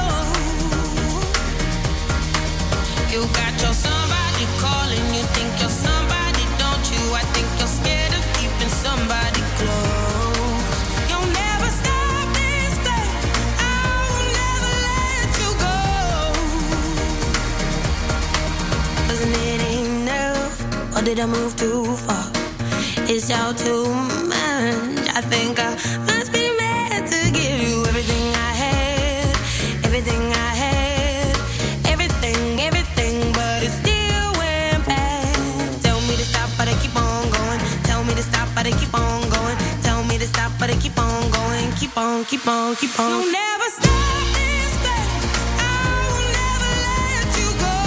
You got your somebody calling. You think you're somebody, don't you? I think you're scared of keeping somebody close. Or did I move too far? It's all too much. I think I must be meant to give you everything I had. Everything I had. Everything, everything. But it still went bad. Tell me to stop, but I keep on going. Tell me to stop, but I keep on going. Tell me to stop, but I keep on going. Keep on, keep on, keep on. You'll never stop this thing. I will never let you go.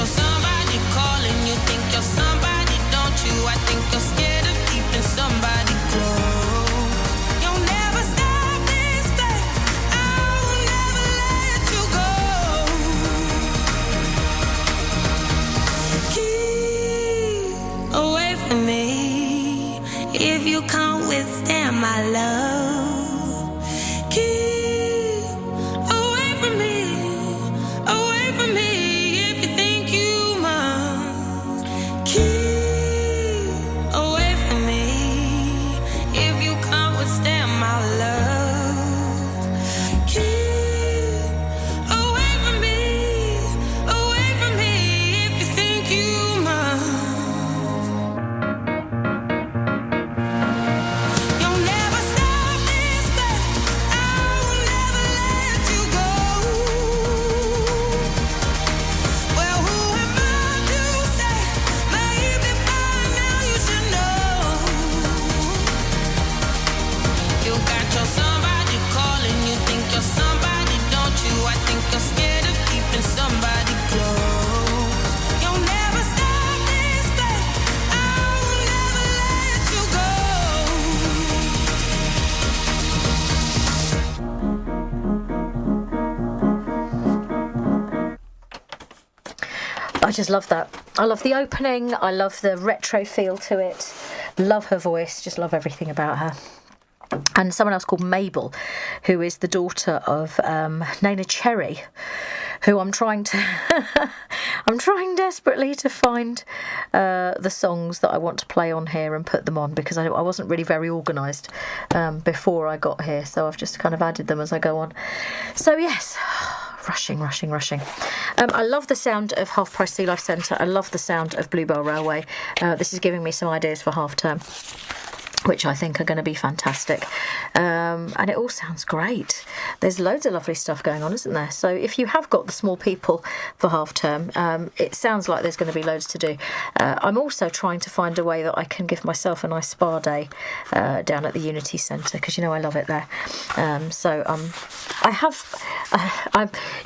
Somebody calling, you think you're somebody, don't you? I think you're scared of keeping somebody close. You'll never stop this thing. I will never let you go. Keep away from me if you can't withstand my love. Keep away from me, away from me. I just love that. I love the opening. I love the retro feel to it. Love her voice. Just love everything about her. And someone else called Mabel, who is the daughter of Nana Cherry, who I'm trying to I'm trying desperately to find the songs that I want to play on here and put them on, because I wasn't really very organised before I got here, so I've just kind of added them as I go on. So yes, rushing. I love the sound of Half Price Sea Life Centre. I love the sound of Bluebell Railway. This is giving me some ideas for half term, which I think are going to be fantastic. And it all sounds great. There's loads of lovely stuff going on, isn't there? So if you have got the small people for half term, it sounds like there's going to be loads to do. I'm also trying to find a way that I can give myself a nice spa day down at the Unity Centre, because, you know, I love it there.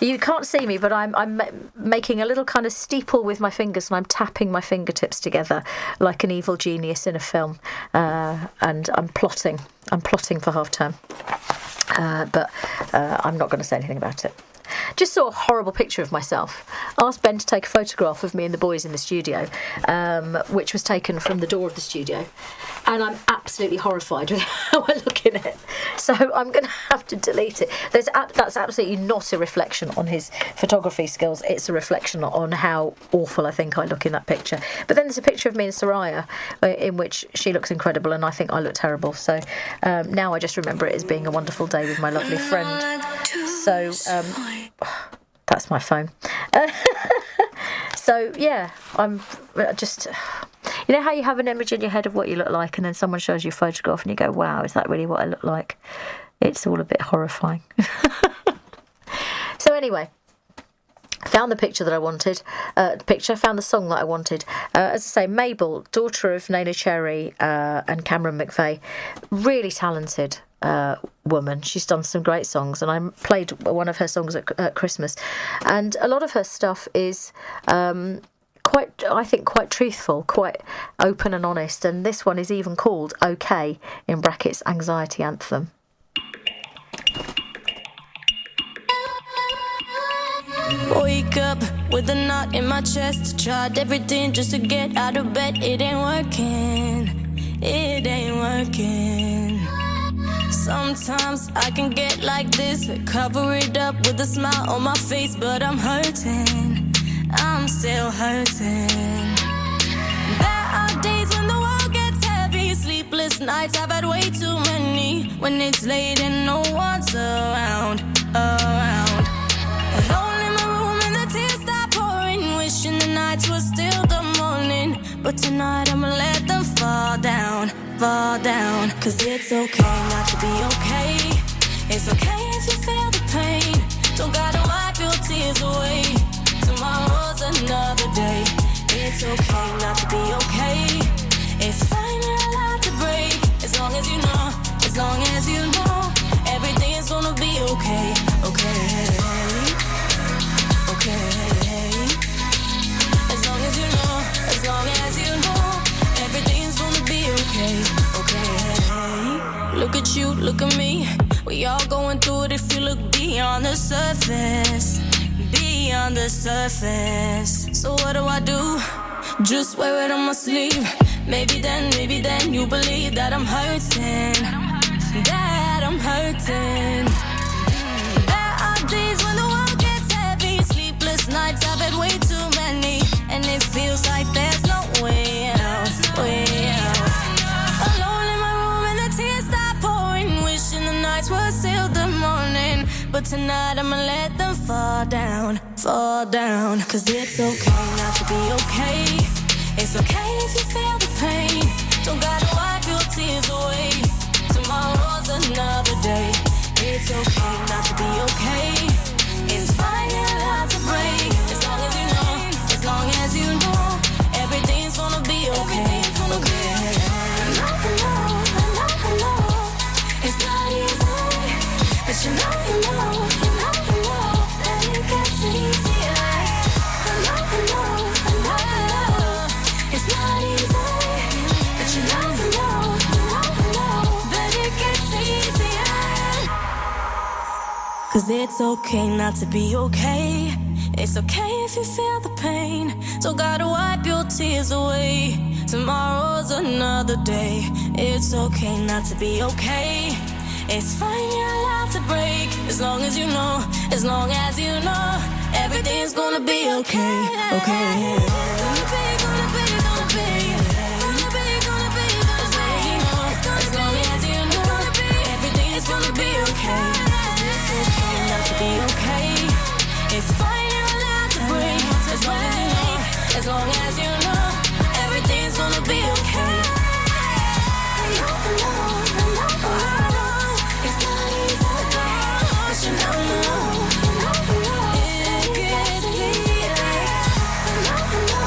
You can't see me, but I'm making a little kind of steeple with my fingers, and I'm tapping my fingertips together like an evil genius in a film. And I'm plotting for half term, but I'm not going to say anything about it. Just saw a horrible picture of myself. Asked Ben to take a photograph of me and the boys in the studio, which was taken from the door of the studio, and I'm absolutely horrified with how I look in it. So I'm going to have to delete it. That's absolutely not a reflection on his photography skills. It's a reflection on how awful I think I look in that picture. But then there's a picture of me and Soraya in which she looks incredible and I think I look terrible. So now I just remember it as being a wonderful day with my lovely friend. So that's my phone. So yeah, I'm just, you know how you have an image in your head of what you look like, and then someone shows you a photograph and you go, wow, is that really what I look like? It's all a bit horrifying. So anyway, found the picture that I wanted, found the song that I wanted. As I say, Mabel, daughter of Nana Cherry and Cameron McVeigh, really talented woman. She's done some great songs, and I played one of her songs at Christmas, and a lot of her stuff is quite truthful, quite open and honest, and this one is even called OK, in brackets, Anxiety Anthem. Wake up with a knot in my chest. Tried everything just to get out of bed. It ain't working. It ain't working. Sometimes I can get like this, cover it up with a smile on my face, but I'm hurting. I'm still hurting. There are days when the world gets heavy, sleepless nights, I've had way too many. When it's late and no one's around. Alone in my room and the tears start pouring, wishing the nights were still the morning. But tonight I'ma let them fall down. Cause it's okay not to be okay. It's okay if you feel the pain. Don't gotta wipe your tears away. Tomorrow's another day. It's okay not to be okay. It's fine, you're allowed to break. As long as you know, everything's gonna be okay. Okay. As long as you know, everything's gonna be okay. Look at you, look at me. We all going through it if you look beyond the surface. So what do? Just wear it on my sleeve. Maybe then you believe that I'm hurting. There are days when the world gets heavy, sleepless nights, I've had way too many, and it feels like there's no way out. Alone in my room and the tears start pouring, wishing the nights were still the morning. But tonight I'ma let them fall down. Cause it's okay not to be okay. It's okay if you feel the pain. Don't gotta wipe your tears away. Tomorrow's another day. It's okay not to be okay. It's fine, you're allowed to break. As long as you know, everything's gonna be okay. I know, it's not easy, but you know, that it gets easier. I know, it's not easy, but you know, that it gets easier. Cause it's okay not to be okay. It's okay if you feel the pain. Don't gotta wipe your tears away. Tomorrow's another day. It's okay not to be okay. It's fine, you're allowed to break. As long as you know, everything's gonna be okay, okay. As long as you know everything's gonna be okay. It's okay not to be okay. It's fine, you're allowed to break. As long as you know everything's gonna be okay. I know, it's not easy, but you know, it gets easier. I know,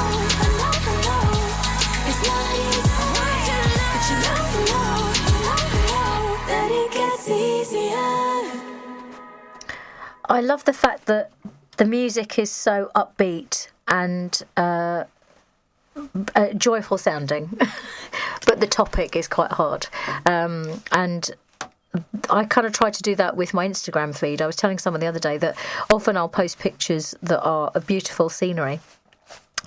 it's not easy, but you know that it gets easier. I love the fact that the music is so upbeat and joyful sounding, but the topic is quite hard. And I kind of try to do that with my Instagram feed. I was telling someone the other day that often I'll post pictures that are a beautiful scenery,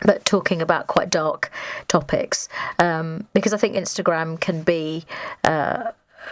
but talking about quite dark topics, because I think Instagram can be...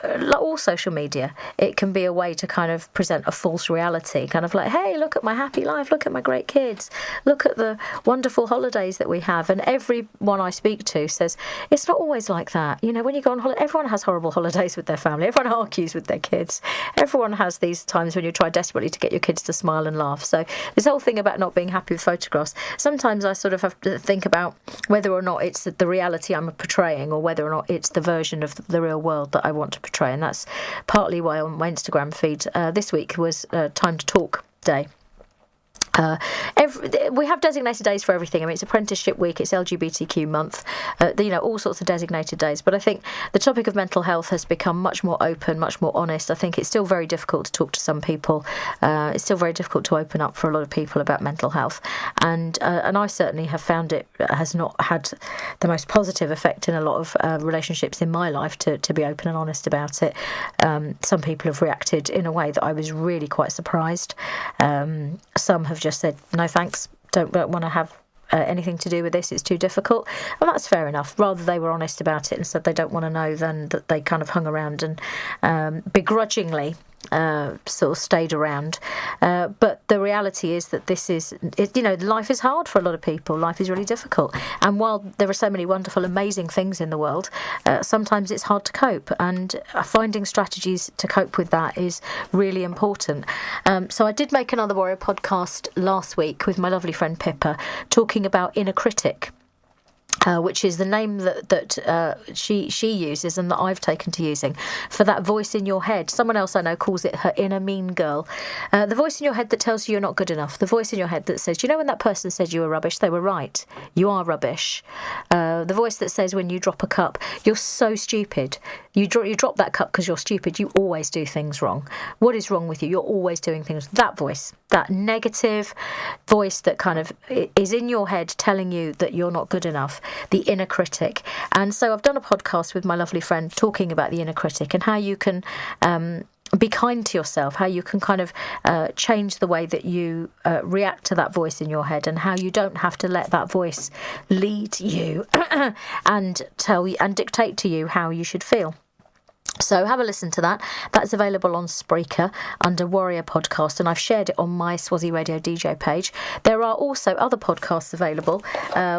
like all social media, it can be a way to kind of present a false reality, kind of like, hey, look at my happy life, look at my great kids, look at the wonderful holidays that we have. And everyone I speak to says it's not always like that. You know, when you go on holiday, everyone has horrible holidays with their family, everyone argues with their kids, everyone has these times when you try desperately to get your kids to smile and laugh. So this whole thing about not being happy with photographs, sometimes I sort of have to think about whether or not it's the reality I'm portraying, or whether or not it's the version of the real world that I want to portray. And that's partly why on my Instagram feed this week was Time to Talk Day. We have designated days for everything. I mean, it's Apprenticeship Week, it's LGBTQ month, all sorts of designated days. But I think the topic of mental health has become much more open, much more honest. I think it's still very difficult to talk to some people. It's still very difficult to open up for a lot of people about mental health. And I certainly have found it has not had the most positive effect in a lot of relationships in my life to be open and honest about it. Some people have reacted in a way that I was really quite surprised. Some have just said, no thanks, don't want to have anything to do with this, it's too difficult. And that's fair enough. Rather they were honest about it and said they don't want to know than that they kind of hung around and begrudgingly sort of stayed around. But the reality is that life is hard for a lot of people. Life is really difficult. And while there are so many wonderful, amazing things in the world, sometimes it's hard to cope. And finding strategies to cope with that is really important. So I did make another Warrior podcast last week with my lovely friend Pippa, talking about inner critic. Which is the name that she uses and that I've taken to using for that voice in your head. Someone else I know calls it her inner mean girl. The voice in your head that tells you you're not good enough. The voice in your head that says, you know, when that person said you were rubbish, they were right. You are rubbish. The voice that says when you drop a cup, you're so stupid. You drop that cup because you're stupid. You always do things wrong. What is wrong with you? You're always doing things. That voice, that negative voice that kind of is in your head telling you that you're not good enough. The inner critic. And so I've done a podcast with my lovely friend talking about the inner critic and how you can be kind to yourself, how you can kind of change the way that you react to that voice in your head, and how you don't have to let that voice lead you and tell you and dictate to you how you should feel. So have a listen to that. That's available on Spreaker under Warrior Podcast, and I've shared it on my Swazi Radio DJ page. There are also other podcasts available,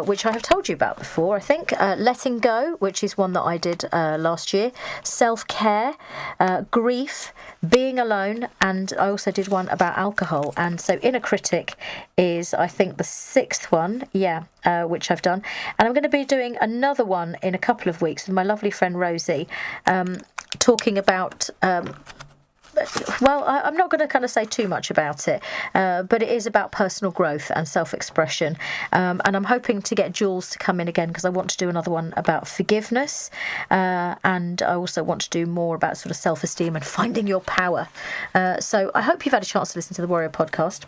which I have told you about before, I think. Letting Go, which is one that I did last year. Self-Care, Grief, Being Alone, and I also did one about alcohol. And so Inner Critic is, I think, the sixth one, which I've done. And I'm going to be doing another one in a couple of weeks with my lovely friend Rosie, talking about I'm not going to kind of say too much about it, but it is about personal growth and self-expression, and I'm hoping to get Jules to come in again because I want to do another one about forgiveness, and I also want to do more about sort of self-esteem and finding your power. So I hope you've had a chance to listen to the Warrior Podcast.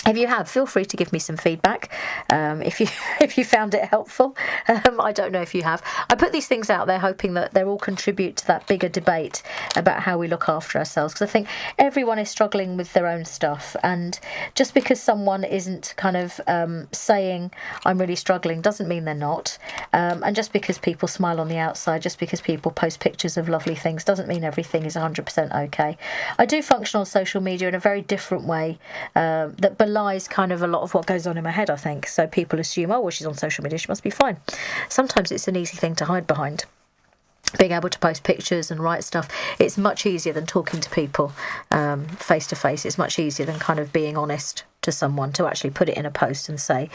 If you have, feel free to give me some feedback if you found it helpful. I don't know if you have. I put these things out there hoping that they all contribute to that bigger debate about how we look after ourselves, because I think everyone is struggling with their own stuff, and just because someone isn't kind of saying I'm really struggling doesn't mean they're not, and just because people smile on the outside, just because people post pictures of lovely things doesn't mean everything is 100% okay. I do function on social media in a very different way, that below belies kind of a lot of what goes on in my head, I think. So people assume, oh, well, she's on social media, she must be fine. Sometimes it's an easy thing to hide behind. Being able to post pictures and write stuff, it's much easier than talking to people face to face. It's much easier than kind of being honest to someone, to actually put it in a post and say,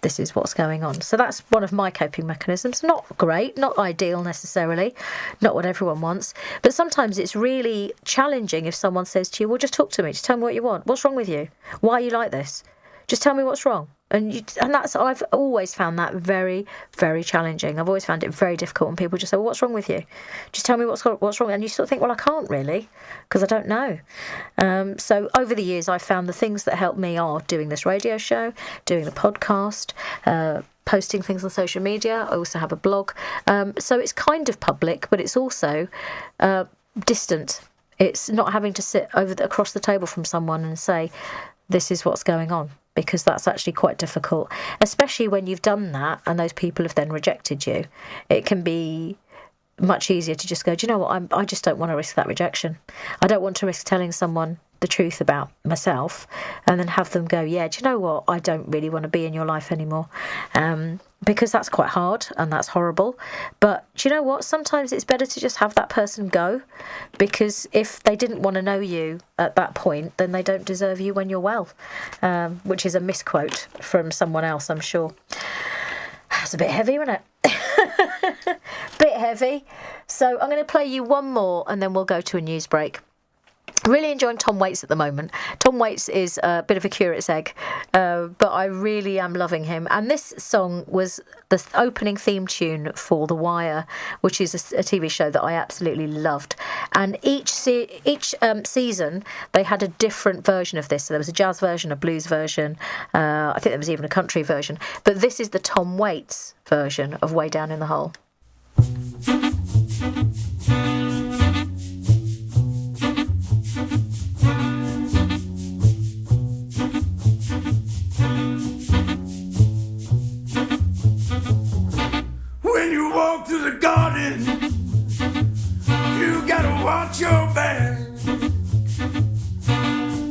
this is what's going on. So that's one of my coping mechanisms. Not great, not ideal necessarily, not what everyone wants, but sometimes it's really challenging if someone says to you, well, just talk to me, just tell me what you want. What's wrong with you? Why are you like this? Just tell me what's wrong. And that's, I've always found that very, very challenging. I've always found it very difficult when people just say, well, what's wrong with you? Just tell me what's wrong. And you sort of think, well, I can't really, because I don't know. So over the years, I've found the things that help me are doing this radio show, doing the podcast, posting things on social media. I also have a blog. So it's kind of public, but it's also distant. It's not having to sit across the table from someone and say, this is what's going on, because that's actually quite difficult, especially when you've done that and those people have then rejected you. It can be much easier to just go, do you know what, I just don't want to risk that rejection. I don't want to risk telling someone the truth about myself and then have them go, yeah, do you know what, I don't really want to be in your life anymore. Because that's quite hard and that's horrible. But do you know what, sometimes it's better to just have that person go, because if they didn't want to know you at that point, then they don't deserve you when you're well, which is a misquote from someone else, I'm sure. That's a bit heavy, isn't it? Bit heavy. So I'm going to play you one more and then we'll go to a news break. Really enjoying Tom Waits at the moment. Tom Waits is a bit of a curate's egg, but I really am loving him. And this song was the opening theme tune for The Wire, which is a TV show that I absolutely loved. And each season, they had a different version of this. So there was a jazz version, a blues version. I think there was even a country version. But this is the Tom Waits version of Way Down in the Hole. Walk through the garden, you gotta watch your back.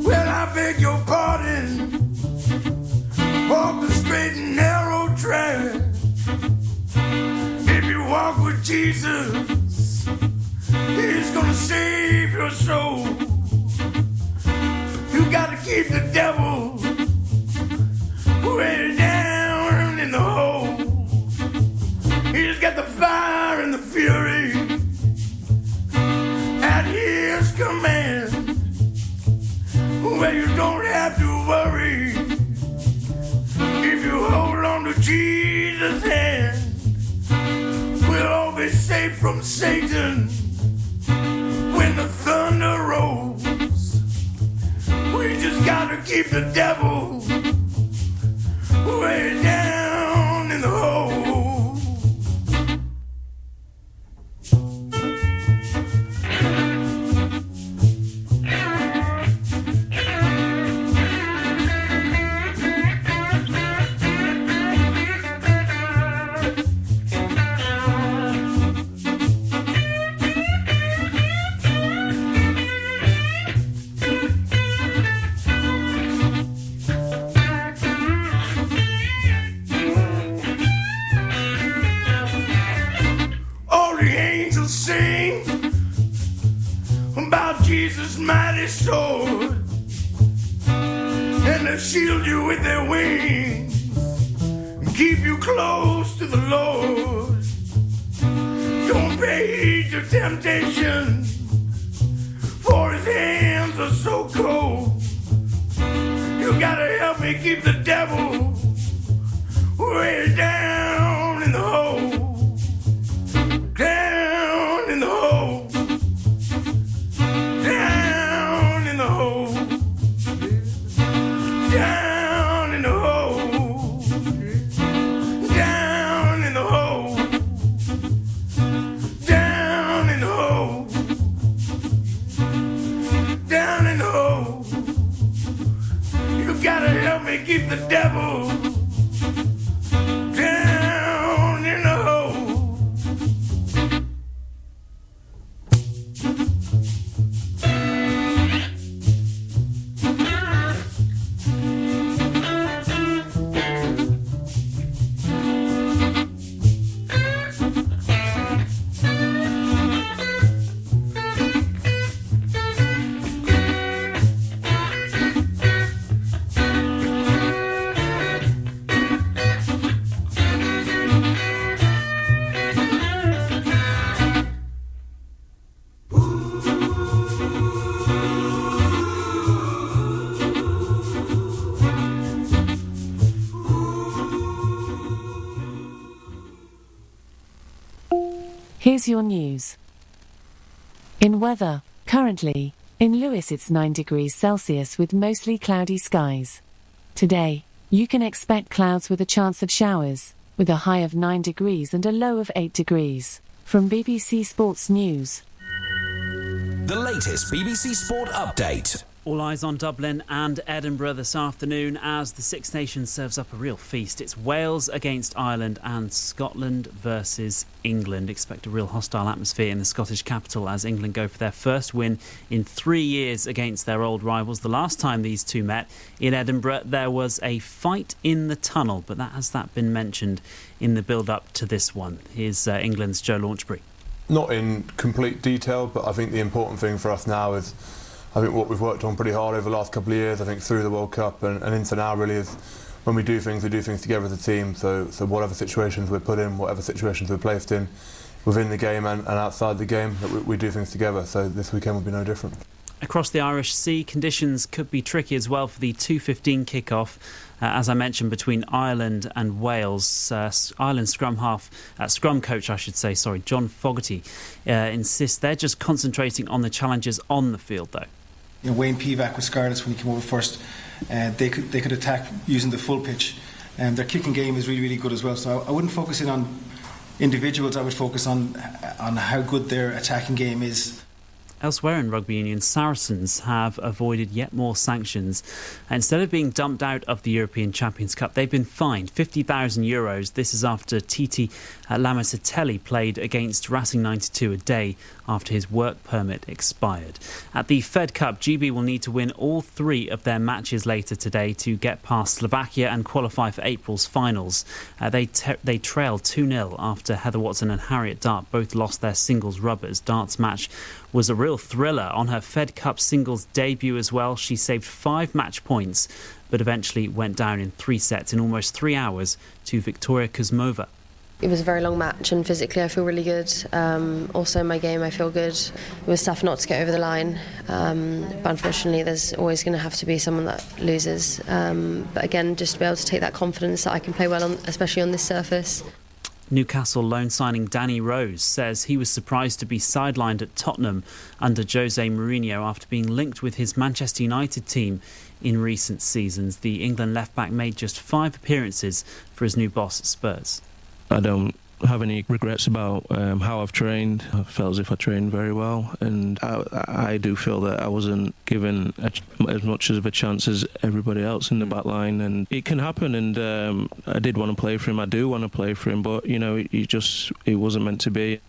Well, I beg your pardon, walk the straight and narrow track. If you walk with Jesus, He's gonna save your soul. You gotta keep the devil way down in the hole. He's got the fire and the fury at his command. Well, you don't have to worry if you hold on to Jesus' hand. We'll all be safe from Satan when the thunder rolls. We just gotta keep the devil way down in the hole. Jesus' mighty sword, and they shield you with their wings and keep you close to the Lord. Don't pay heed to temptation, for His hands are so cold. You gotta help me keep the devil way down in the hole. Down in the hole. Down in the hole. Down in the hole. Down in the hole. Down in the hole. Down in the hole. You gotta help me keep the devil down in the hole. Here's your news. In weather, currently, in Lewes it's 9 degrees Celsius with mostly cloudy skies. Today, you can expect clouds with a chance of showers, with a high of 9 degrees and a low of 8 degrees. From BBC Sports News. The latest BBC Sport update. All eyes on Dublin and Edinburgh this afternoon as the Six Nations serves up a real feast. It's Wales against Ireland and Scotland versus England. Expect a real hostile atmosphere in the Scottish capital as England go for their first win in 3 years against their old rivals. The last time these two met in Edinburgh, there was a fight in the tunnel, but has that been mentioned in the build-up to this one? Here's England's Joe Launchbury. Not in complete detail, but I think the important thing for us now is I think what we've worked on pretty hard over the last couple of years, I think through the World Cup and into now really is when we do things together as a team. So whatever situations we're put in, whatever situations we're placed in, within the game and outside the game, that we do things together. So this weekend will be no different. Across the Irish Sea, conditions could be tricky as well for the 2:15 kick-off. As I mentioned, between Ireland and Wales. Ireland scrum coach, John Fogarty, insists they're just concentrating on the challenges on the field, though. Wayne Pivac with Scarlets, when he came over first, they could attack using the full pitch. Their kicking game is really, really good as well. So I wouldn't focus in on individuals. I would focus on how good their attacking game is. Elsewhere in rugby union, Saracens have avoided yet more sanctions. Instead of being dumped out of the European Champions Cup, they've been fined €50,000. This is after Titi Lamasatelli played against Racing 92 a day after his work permit expired. At the Fed Cup, GB will need to win all 3 of their matches later today to get past Slovakia and qualify for April's finals. They trailed 2-0 after Heather Watson and Harriet Dart both lost their singles rubbers. Dart's match was a real thriller on her Fed Cup singles debut as well. She saved 5 match points, but eventually went down in 3 sets in almost 3 hours to Victoria Kuzmova. It was a very long match and physically I feel really good. Also in my game I feel good. It was tough not to get over the line, but unfortunately there's always going to have to be someone that loses. But again, just to be able to take that confidence that I can play well on, especially on this surface. Newcastle loan signing Danny Rose says he was surprised to be sidelined at Tottenham under Jose Mourinho after being linked with his Manchester United team in recent seasons. The England left-back made just 5 appearances for his new boss at Spurs. I don't have any regrets about how I've trained. I felt as if I trained very well, and I do feel that I wasn't given as much of a chance as everybody else in the back line, and it can happen, and I did want to play for him, I do want to play for him, but it wasn't meant to be.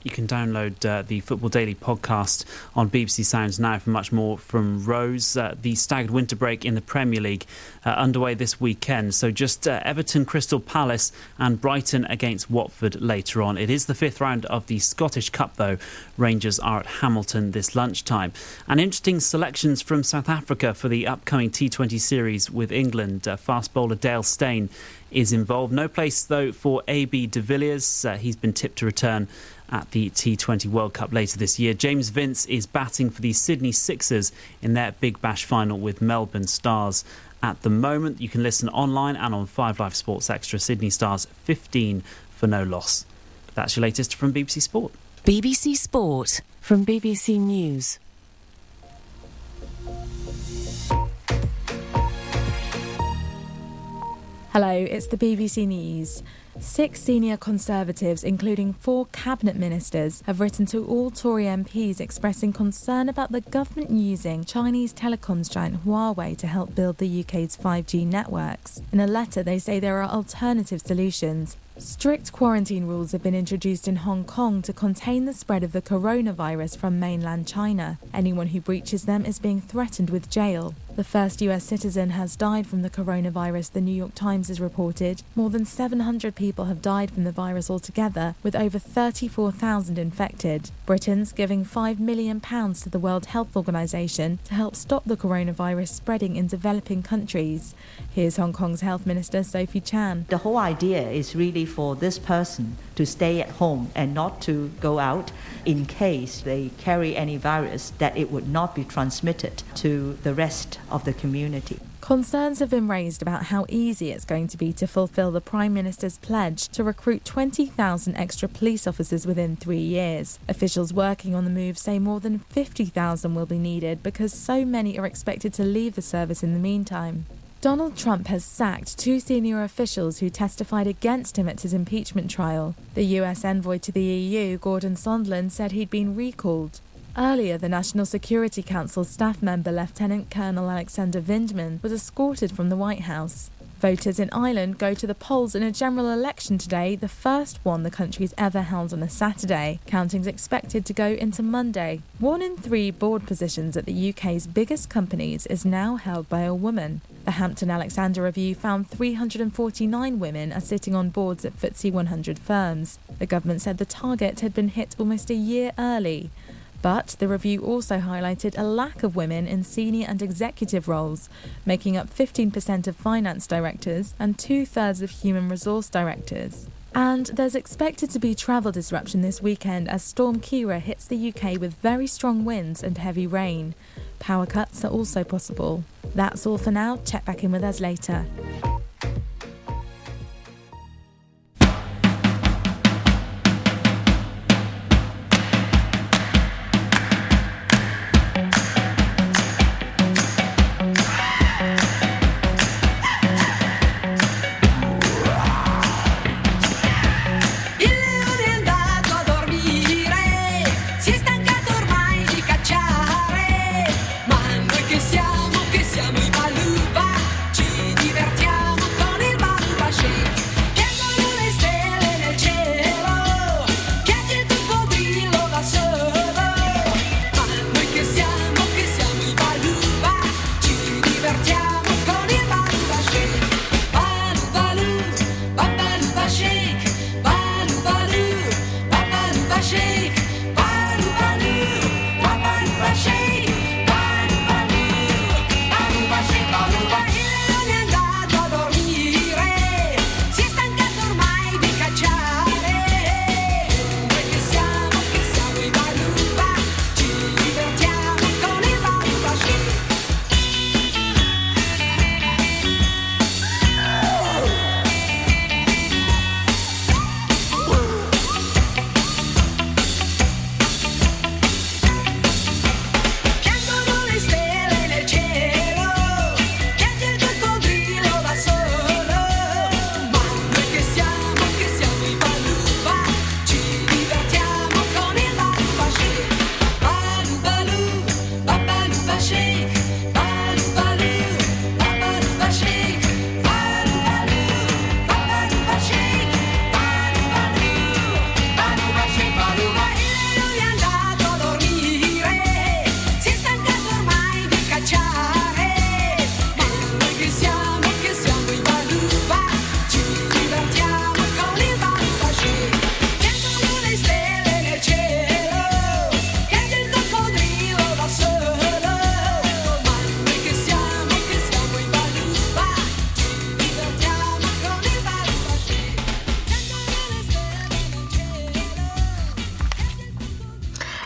You can download the Football Daily podcast on BBC Sounds now for much more from Rose. The staggered winter break in the Premier League underway this weekend. So just Everton, Crystal Palace and Brighton against Watford later on. It is the 5th round of the Scottish Cup, though. Rangers are at Hamilton this lunchtime. And interesting selections from South Africa for the upcoming T20 series with England. Fast bowler Dale Steyn is involved. No place, though, for AB de Villiers. He's been tipped to return at the T20 World Cup later this year. James Vince is batting for the Sydney Sixers in their Big Bash final with Melbourne Stars at the moment. You can listen online and on 5 Live Sports Extra. Sydney Stars 15 for no loss. That's your latest from BBC Sport. BBC Sport from BBC News. Hello, it's the BBC News. 6 senior Conservatives, including 4 cabinet ministers, have written to all Tory MPs expressing concern about the government using Chinese telecoms giant Huawei to help build the UK's 5G networks. In a letter, they say there are alternative solutions. Strict quarantine rules have been introduced in Hong Kong to contain the spread of the coronavirus from mainland China. Anyone who breaches them is being threatened with jail. The first US citizen has died from the coronavirus, the New York Times has reported. More than 700 people have died from the virus altogether, with over 34,000 infected. Britain's giving £5 million to the World Health Organization to help stop the coronavirus spreading in developing countries. Here's Hong Kong's Health Minister Sophie Chan. The whole idea is really for this person to stay at home and not to go out in case they carry any virus, that it would not be transmitted to the rest of the community. Concerns have been raised about how easy it's going to be to fulfil the Prime Minister's pledge to recruit 20,000 extra police officers within 3 years. Officials working on the move say more than 50,000 will be needed because so many are expected to leave the service in the meantime. Donald Trump has sacked 2 senior officials who testified against him at his impeachment trial. The US envoy to the EU, Gordon Sondland, said he'd been recalled. Earlier, the National Security Council staff member Lieutenant Colonel Alexander Vindman was escorted from the White House. Voters in Ireland go to the polls in a general election today, the first one the country's ever held on a Saturday. Counting's expected to go into Monday. 1 in 3 board positions at the UK's biggest companies is now held by a woman. The Hampton Alexander Review found 349 women are sitting on boards at FTSE 100 firms. The government said the target had been hit almost a year early. But the review also highlighted a lack of women in senior and executive roles, making up 15% of finance directors and 2/3 of human resource directors. And there's expected to be travel disruption this weekend as Storm Kira hits the UK with very strong winds and heavy rain. Power cuts are also possible. That's all for now. Check back in with us later.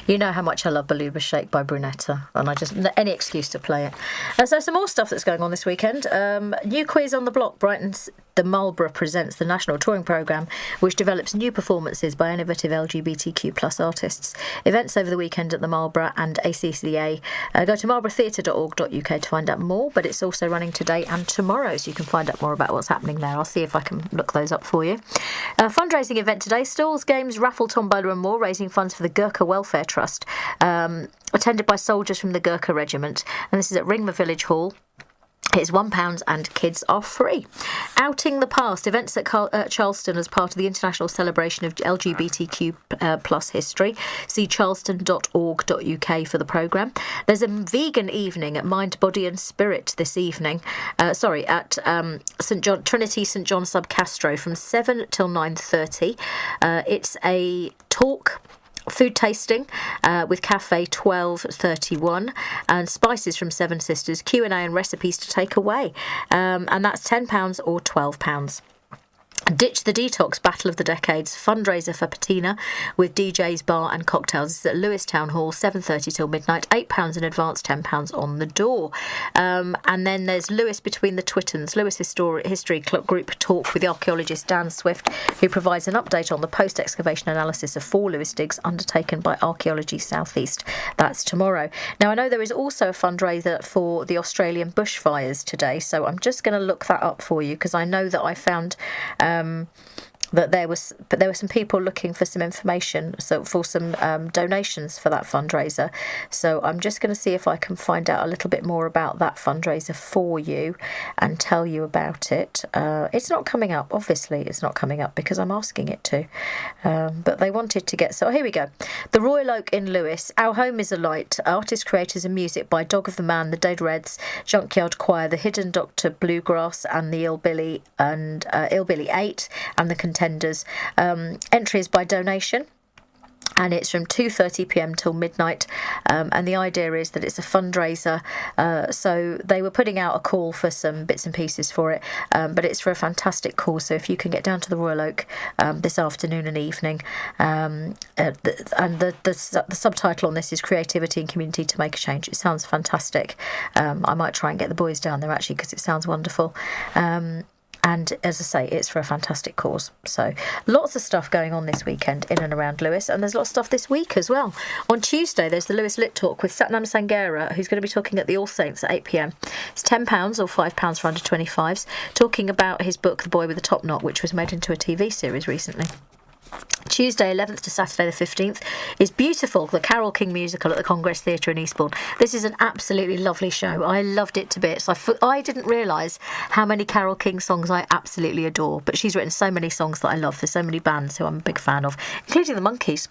You know how much I love Baluba Shake by Brunetta, and I just any excuse to play it. So some more stuff that's going on this weekend. New quiz on the block. Brighton's The Marlborough presents the National Touring Programme, which develops new performances by innovative LGBTQ plus artists. Events over the weekend at the Marlborough and ACCA. Go to marlboroughtheatre.org.uk to find out more, but it's also running today and tomorrow, so you can find out more about what's happening there. I'll see if I can look those up for you. Fundraising event today, stalls, games, raffle, tombola and more, raising funds for the Gurkha Welfare Trust, attended by soldiers from the Gurkha Regiment, and this is at Ringmer Village Hall. It's £1 and kids are free. Outing the Past, events at Charleston as part of the international celebration of LGBTQ plus history. See charleston.org.uk for the programme. There's a vegan evening at Mind, Body and Spirit this evening. At Trinity St John Sub Castro from 7 till 9:30. It's a talk, food tasting with Cafe 1231 and spices from Seven Sisters, Q&A and recipes to take away, and that's £10 or £12. Ditch the Detox Battle of the Decades fundraiser for Patina with DJs, bar and cocktails. This is at Lewes Town Hall, 7:30 till midnight, £8 in advance, £10 on the door. And then there's Lewes Between the Twittons, Lewes History Club Group Talk with the archaeologist Dan Swift, who provides an update on the post-excavation analysis of 4 Lewes digs undertaken by Archaeology South East. That's tomorrow. Now, I know there is also a fundraiser for the Australian bushfires today, so I'm just going to look that up for you, because I know that I found that there were some people looking for some information, so for some donations for that fundraiser. So I'm just going to see if I can find out a little bit more about that fundraiser for you and tell you about it. It's not coming up, obviously it's not coming up because I'm asking it to, but they wanted to get, so here we go. The Royal Oak in Lewes, Our Home is a Light, artists, creators and music by Dog of the Man, the Dead Reds, Junkyard Choir, the Hidden Doctor Bluegrass and the Illbilly 8 and the Contenders. Entry is by donation, and it's from 2:30pm till midnight, and the idea is that it's a fundraiser, so they were putting out a call for some bits and pieces for it, but it's for a fantastic cause. So if you can get down to the Royal Oak this afternoon and evening, and the subtitle on this is Creativity and Community to Make a Change. It sounds fantastic. I might try and get the boys down there actually, because it sounds wonderful. And as I say, it's for a fantastic cause. So lots of stuff going on this weekend in and around Lewes, and there's lots of stuff this week as well. On Tuesday, there's the Lewes Lit Talk with Satnam Sangera, who's going to be talking at the All Saints at 8pm. It's £10 or £5 for under 25s, talking about his book, The Boy with the Top Knot, which was made into a TV series recently. Tuesday 11th to Saturday the 15th is Beautiful, the Carole King musical at the Congress Theatre in Eastbourne. This is an absolutely lovely show. I loved it to bits. I didn't realise how many Carole King songs I absolutely adore, but she's written so many songs that I love for so many bands who I'm a big fan of, including the Monkees.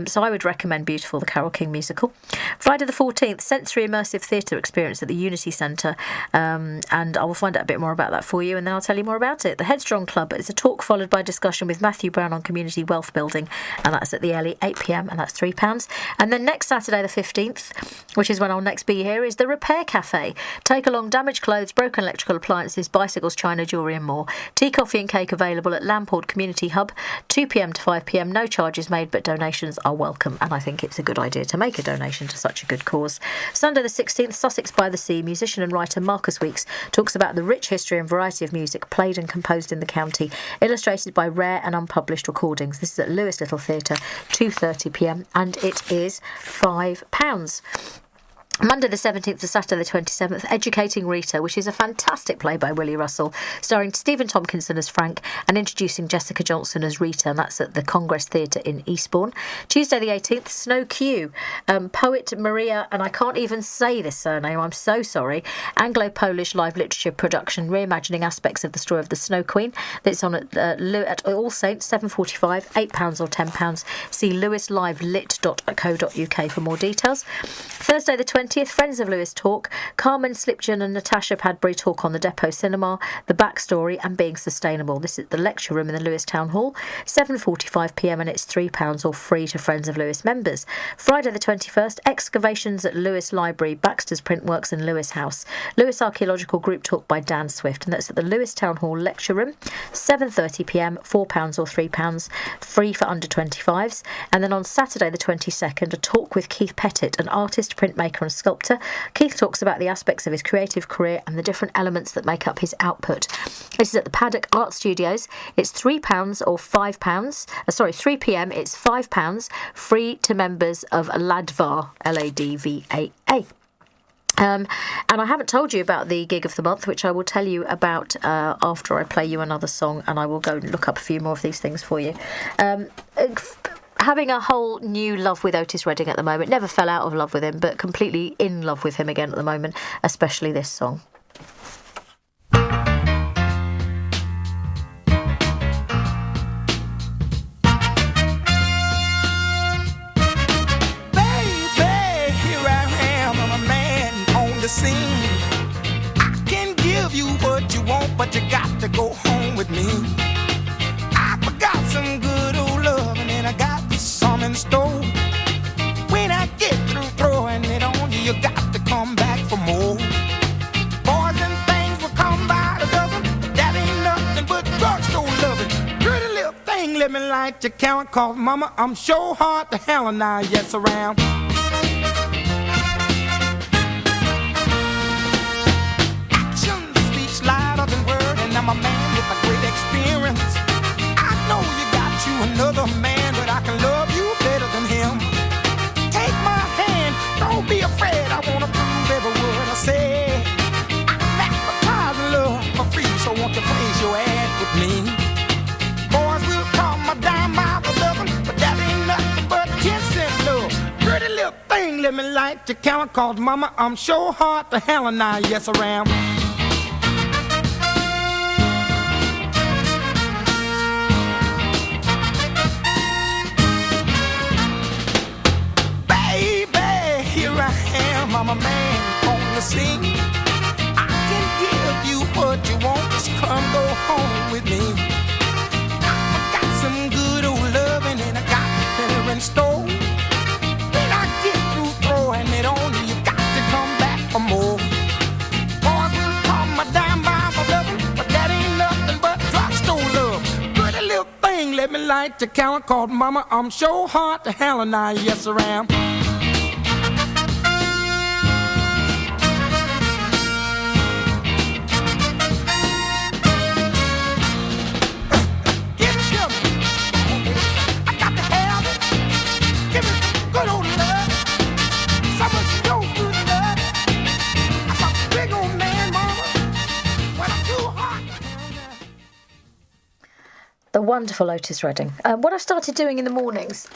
So I would recommend Beautiful, the Carole King musical. Friday the 14th, sensory immersive theatre experience at the Unity Centre, and I will find out a bit more about that for you, and then I'll tell you more about it. The Headstrong Club is a talk followed by discussion with Matthew Brown on community wealth building, and that's at the Ellie, 8pm, and that's £3. And then next Saturday the 15th, which is when I'll next be here, is the Repair Cafe. Take along damaged clothes, broken electrical appliances, bicycles, china, jewellery and more. Tea, coffee and cake available at Lamport Community Hub, 2pm to 5pm. No charges made, but donations are welcome, and I think it's a good idea to make a donation to such a good cause. Sunday the 16th, Sussex by the Sea, musician and writer Marcus Weeks talks about the rich history and variety of music played and composed in the county, illustrated by rare and unpublished recordings. This is at Lewes Little Theatre, 2:30pm, and it is £5. Monday the 17th to Saturday the 27th, Educating Rita, which is a fantastic play by Willie Russell, starring Stephen Tompkinson as Frank and introducing Jessica Johnson as Rita, and that's at the Congress Theatre in Eastbourne. Tuesday the 18th, Snow Q, poet Maria, and I can't even say this surname, I'm so sorry, Anglo-Polish live literature production reimagining aspects of the story of the Snow Queen. That's on at All Saints, 7:45, £8 or £10. See lewislivelit.co.uk for more details. Thursday the 20th, Friends of Lewes Talk, Carmen Slipjohn and Natasha Padbury talk on the Depot Cinema, the backstory and being sustainable. This is the lecture room in the Lewes Town Hall, 7:45pm, and it's £3 or free to Friends of Lewes members. Friday the 21st, excavations at Lewes Library, Baxter's Printworks and Lewes House. Lewes Archaeological Group talk by Dan Swift, and that's at the Lewes Town Hall lecture room, 7:30pm, £4 or £3, free for under 25s. And then on Saturday the 22nd, a talk with Keith Pettit, an artist, printmaker and sculptor. Keith talks about the aspects of his creative career and the different elements that make up his output. This is at the Paddock Art Studios. It's £3 or £5. 3pm, it's £5, free to members of LADVA, LADVAA. And I haven't told you about the gig of the month, which I will tell you about after I play you another song, and I will go and look up a few more of these things for you. Having a whole new love with Otis Redding at the moment. Never fell out of love with him, but completely in love with him again at the moment, especially this song. Baby, here I am, I'm a man on the scene. I can give you what you want, but you got to go home with me. I forgot some good old love, and then I got some in store. When I get through throwing it on you, you got to come back for more. Boys and things will come by the dozen, but that ain't nothing but drugstore loving. let me light your candle, cause mama, I'm sure hard to handle now, yes around. Action speaks louder than word, and I'm a man with a great experience. I know you got you another man, but I can love you better than him. Take my hand, don't be afraid, I wanna prove every word I say. I'm advertising love for free, so won't you place your ad with me? Boys will call my dime by the dozen, but that ain't nothing but 10 cent love. Pretty little thing, let me light your candle, cause mama, I'm sure hard to handle now, yes around. Baby, here I am, I'm a man on the scene. I can give you what you want, just come go home with me. Some good old loving and I got better in store. When I get through throwing it on you, you got to come back for more. Boys will call my dime by the dozen, but that ain't nothing but drugstore love. Pretty little thing, let me light your candle, cause mama, I'm sure hard to handle now, yes around. The wonderful Otis Redding. What I've started doing in the mornings,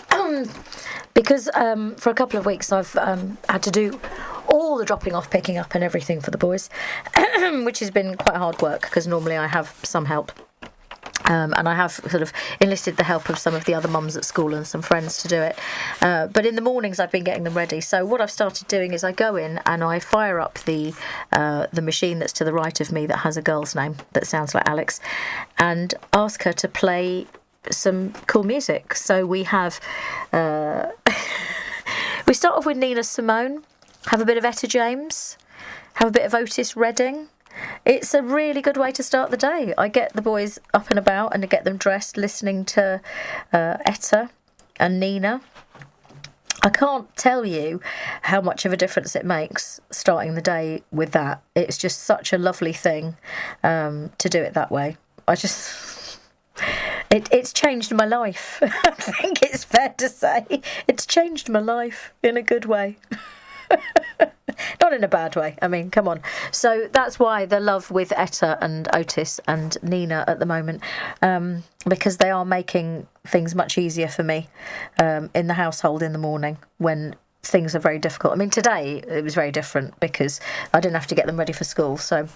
because for a couple of weeks I've had to do all the dropping off, picking up and everything for the boys, which has been quite hard work because normally I have some help. And I have sort of enlisted the help of some of the other mums at school and some friends to do it. But in the mornings I've been getting them ready. So what I've started doing is I go in and I fire up the machine that's to the right of me that has a girl's name that sounds like Alex, and ask her to play some cool music. So we have... we start off with Nina Simone, have a bit of Etta James, have a bit of Otis Redding. It's a really good way to start the day. I get the boys up and about and I get them dressed listening to Etta and Nina. I can't tell you how much of a difference it makes starting the day with that. It's just such a lovely thing to do it that way. It's changed my life. I think it's fair to say. It's changed my life in a good way. Not in a bad way. I mean, come on. So that's why the love with Etta and Otis and Nina at the moment, because they are making things much easier for me in the household in the morning when things are very difficult. I mean, today it was very different because I didn't have to get them ready for school. So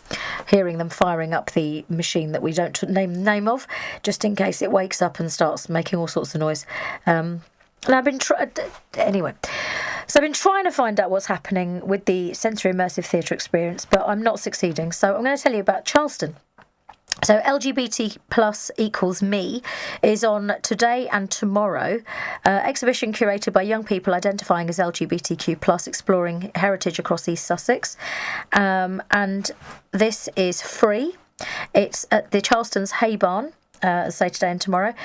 hearing them firing up the machine that we don't name the name of, just in case it wakes up and starts making all sorts of noise. And I've been anyway. So I've been trying to find out what's happening with the sensory immersive theatre experience, but I'm not succeeding. So I'm going to tell you about Charleston. So LGBT plus equals me is on today and tomorrow. Exhibition curated by young people identifying as LGBTQ plus, exploring heritage across East Sussex. And this is free. It's at the Charleston's Hay Barn. Say today and tomorrow.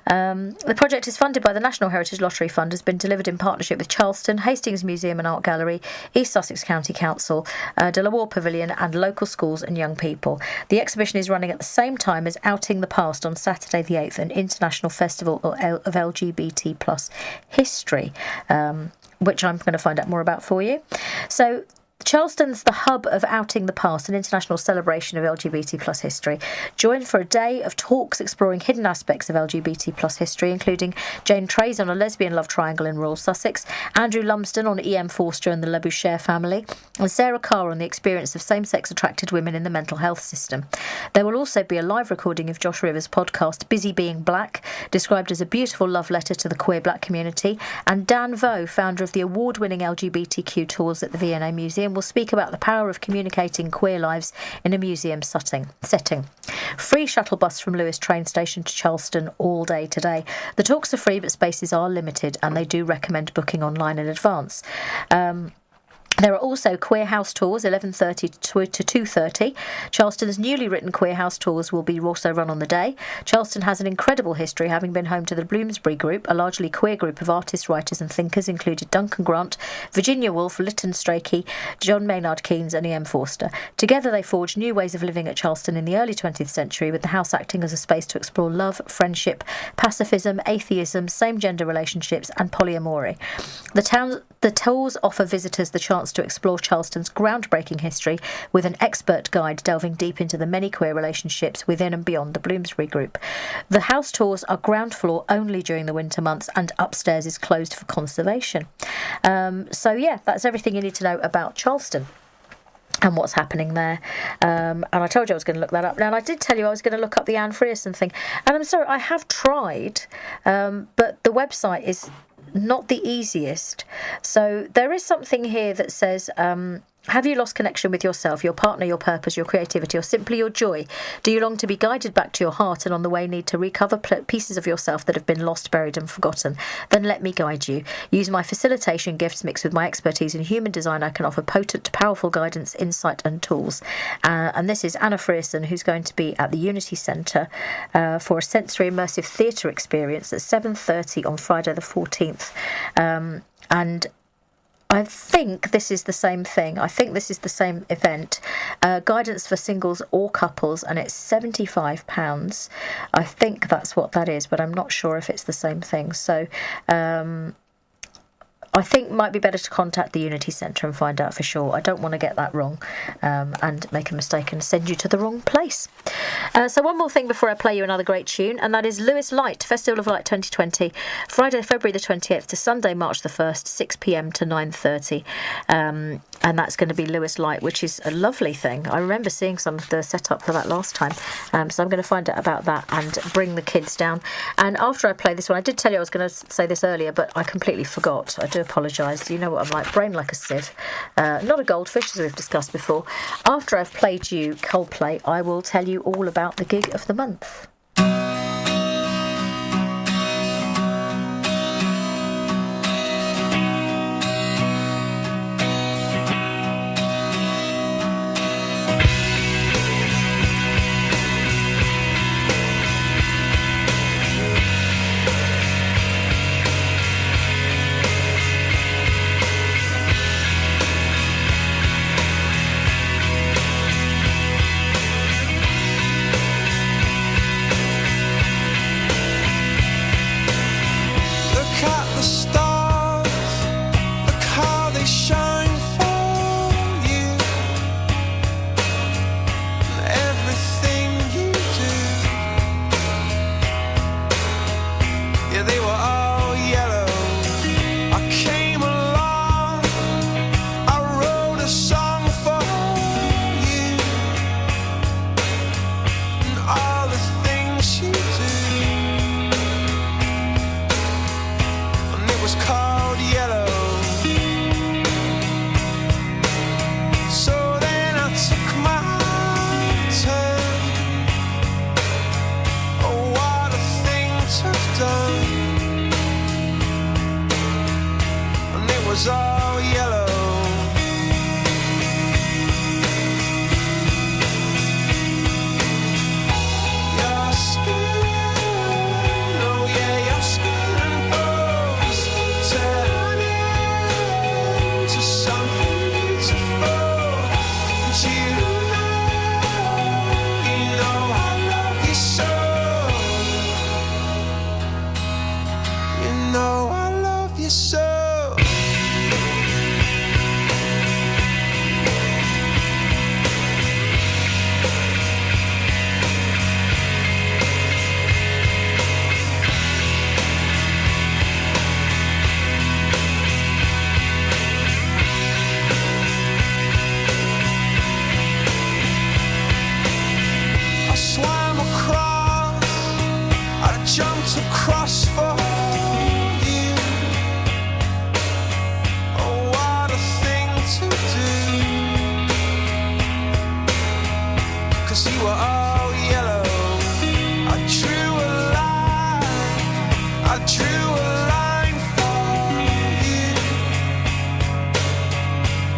The project is funded by the National Heritage Lottery Fund, has been delivered in partnership with Charleston, Hastings Museum and Art Gallery, East Sussex County Council, De La Warr Pavilion and local schools and young people. The exhibition is running at the same time as Outing the Past on Saturday the 8th, an international festival of LGBT plus history, which I'm going to find out more about for you. So Charleston's the hub of Outing the Past, an international celebration of LGBT plus history. Join for a day of talks exploring hidden aspects of LGBT plus history, including Jane Trays on a lesbian love triangle in rural Sussex, Andrew Lumsden on E.M. Forster and the Labouchere family, and Sarah Carr on the experience of same-sex attracted women in the mental health system. There will also be a live recording of Josh Rivers' podcast, Busy Being Black, described as a beautiful love letter to the queer black community, and Dan Vo, founder of the award-winning LGBTQ tours at the V&A Museum, will speak about the power of communicating queer lives in a museum setting. Free shuttle bus from Lewes train station to Charleston all day today. The talks are free, but spaces are limited, and they do recommend booking online in advance. There are also queer house tours, 11:30 to 2:30. Charleston's newly written queer house tours will be also run on the day. Charleston has an incredible history, having been home to the Bloomsbury Group, a largely queer group of artists, writers and thinkers, included Duncan Grant, Virginia Woolf, Lytton Strachey, John Maynard Keynes and E.M. Forster. Together they forged new ways of living at Charleston in the early 20th century, with the house acting as a space to explore love, friendship, pacifism, atheism, same-gender relationships and polyamory. The tours offer visitors the chance to explore Charleston's groundbreaking history with an expert guide delving deep into the many queer relationships within and beyond the Bloomsbury Group. The house tours are ground floor only during the winter months, and upstairs is closed for conservation. That's everything you need to know about Charleston and what's happening there. And I told you I was going to look that up. Now, and I did tell you I was going to look up the Anne Frierson thing. And I'm sorry, I have tried, but the website is not the easiest. So there is something here that says, have you lost connection with yourself, your partner, your purpose, your creativity, or simply your joy? Do you long to be guided back to your heart and on the way need to recover pieces of yourself that have been lost, buried and forgotten? Then let me guide you. Use my facilitation gifts mixed with my expertise in human design. I can offer potent, powerful guidance, insight and tools. And this is Anna Frierson, who's going to be at the Unity Centre for a sensory immersive theatre experience at 7:30 on Friday the 14th. And I think this is the same thing. I think this is the same event. Guidance for singles or couples, and it's £75. I think that's what that is, but I'm not sure if it's the same thing. So I think it might be better to contact the Unity Centre and find out for sure. I don't want to get that wrong and make a mistake and send you to the wrong place. So one more thing before I play you another great tune, and that is Lewes Light, Festival of Light 2020, Friday, February the 28th to Sunday, March the 1st, 6 p.m. to 9:30. And that's going to be Lewes Light, which is a lovely thing. I remember seeing some of the setup for that last time. So I'm going to find out about that and bring the kids down. And after I play this one, I did tell you I was going to say this earlier, but I completely forgot. I do apologise. You know what I'm like, brain like a sieve. Not a goldfish, as we've discussed before. After I've played you Coldplay, I will tell you all about the gig of the month.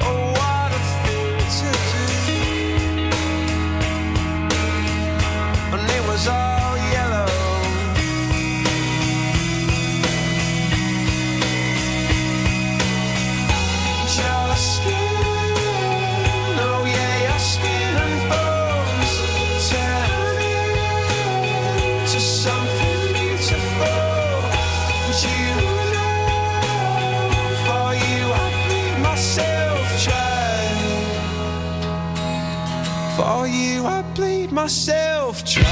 Oh, For you I bleed myself dry.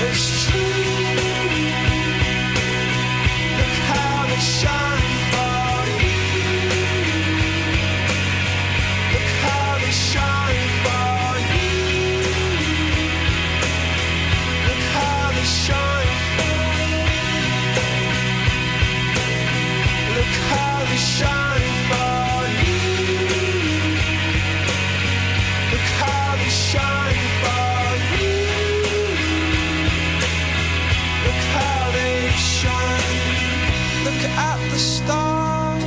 It's true. Look how they shine for you. Look how they shine for you. Look how they shine. Look how they shine for you. Look how they shine for you. Look how they shine. Look at the stars.